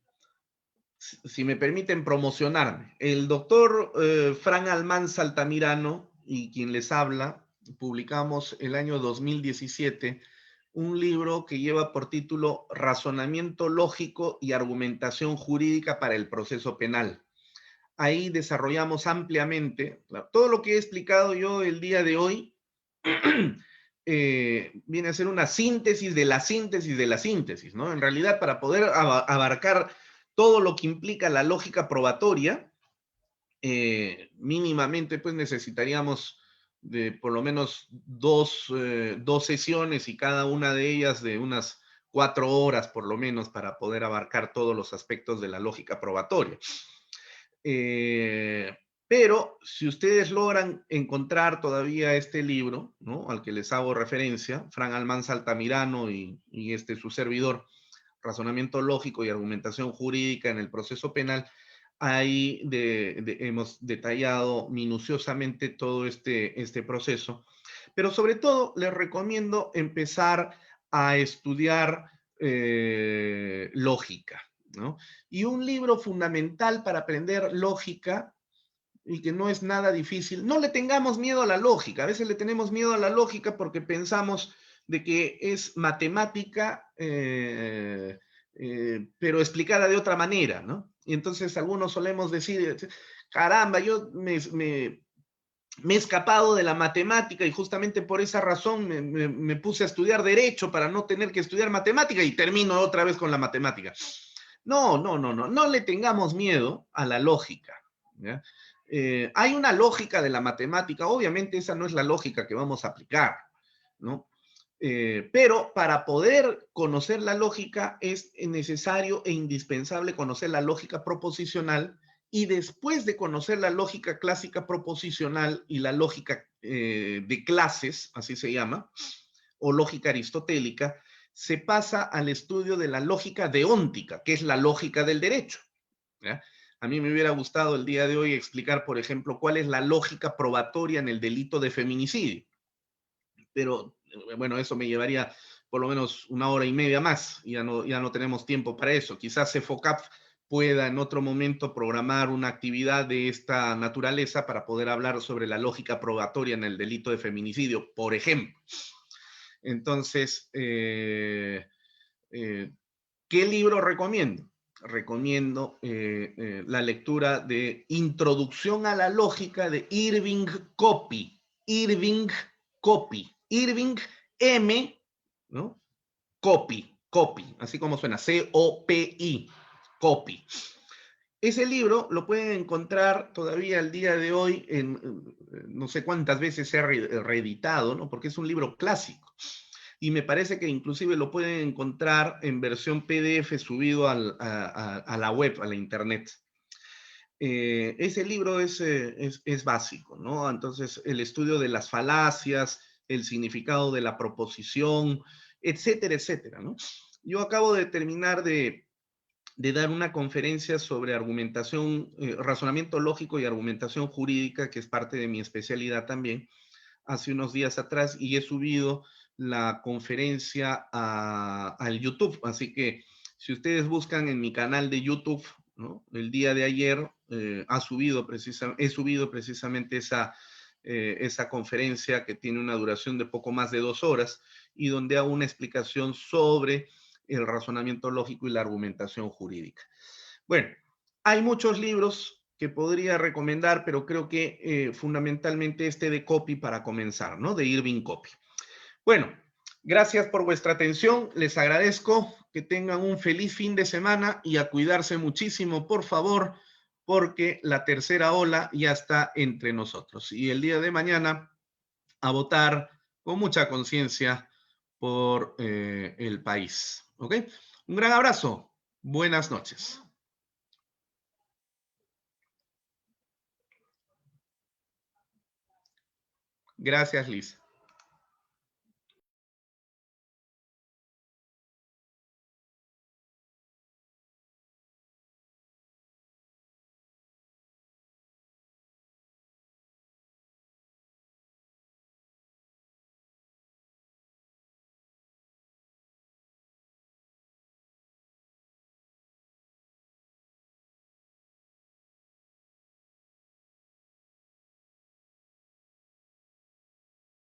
si me permiten promocionarme. El doctor Fran Almanza Altamirano y quien les habla, publicamos el año 2017 un libro que lleva por título Razonamiento lógico y argumentación jurídica para el proceso penal. Ahí desarrollamos ampliamente todo lo que he explicado yo el día de hoy, viene a ser una síntesis de la síntesis de la síntesis, ¿no? En realidad, para poder abarcar todo lo que implica la lógica probatoria, mínimamente pues necesitaríamos de por lo menos dos sesiones y cada una de ellas de unas 4 horas por lo menos para poder abarcar todos los aspectos de la lógica probatoria. Pero si ustedes logran encontrar todavía este libro, ¿no?, al que les hago referencia, Fran Almanza Altamirano y su servidor, Razonamiento Lógico y Argumentación Jurídica en el Proceso Penal, ahí hemos detallado minuciosamente todo este proceso. Pero sobre todo les recomiendo empezar a estudiar lógica, ¿no? Y un libro fundamental para aprender lógica, y que no es nada difícil, no le tengamos miedo a la lógica. A veces le tenemos miedo a la lógica porque pensamos de que es matemática, pero explicada de otra manera, ¿no? Y entonces algunos solemos decir, caramba, yo me he escapado de la matemática y justamente por esa razón me puse a estudiar Derecho para no tener que estudiar matemática y termino otra vez con la matemática. No le tengamos miedo a la lógica, ¿ya? Hay una lógica de la matemática, obviamente esa no es la lógica que vamos a aplicar, ¿no? Pero para poder conocer la lógica es necesario e indispensable conocer la lógica proposicional, y después de conocer la lógica clásica proposicional y la lógica de clases, así se llama, o lógica aristotélica, se pasa al estudio de la lógica deóntica, que es la lógica del derecho, ¿ya? A mí me hubiera gustado el día de hoy explicar, por ejemplo, cuál es la lógica probatoria en el delito de feminicidio. Pero, bueno, eso me llevaría por lo menos 1 hora y media más. Ya no tenemos tiempo para eso. Quizás CEFOCAP pueda en otro momento programar una actividad de esta naturaleza para poder hablar sobre la lógica probatoria en el delito de feminicidio, por ejemplo. Entonces, ¿qué libro recomiendo? Recomiendo la lectura de Introducción a la Lógica de Irving Copy. Irving M, ¿no? Copy, así como suena, C-O-P-I, Copy. Ese libro lo pueden encontrar todavía al día de hoy no sé cuántas veces se ha reeditado, ¿no? Porque es un libro clásico. Y me parece que inclusive lo pueden encontrar en versión PDF subido a la web, a la internet. Ese libro es básico, ¿no? Entonces, el estudio de las falacias, el significado de la proposición, etcétera, etcétera, ¿no? Yo acabo de terminar de dar una conferencia sobre argumentación, razonamiento lógico y argumentación jurídica, que es parte de mi especialidad también, hace unos días atrás, y he subido la conferencia al YouTube. Así que si ustedes buscan en mi canal de YouTube, ¿no?, el día de ayer he subido precisamente esa conferencia, que tiene una duración de poco más de 2 horas y donde hago una explicación sobre el razonamiento lógico y la argumentación jurídica. Bueno, hay muchos libros que podría recomendar, pero creo que fundamentalmente este de Copy para comenzar, ¿no? De Irving Copy. Bueno, gracias por vuestra atención, les agradezco, que tengan un feliz fin de semana y a cuidarse muchísimo, por favor, porque la tercera ola ya está entre nosotros. Y el día de mañana a votar con mucha conciencia por el país, ¿ok? Un gran abrazo, buenas noches. Gracias, Liz.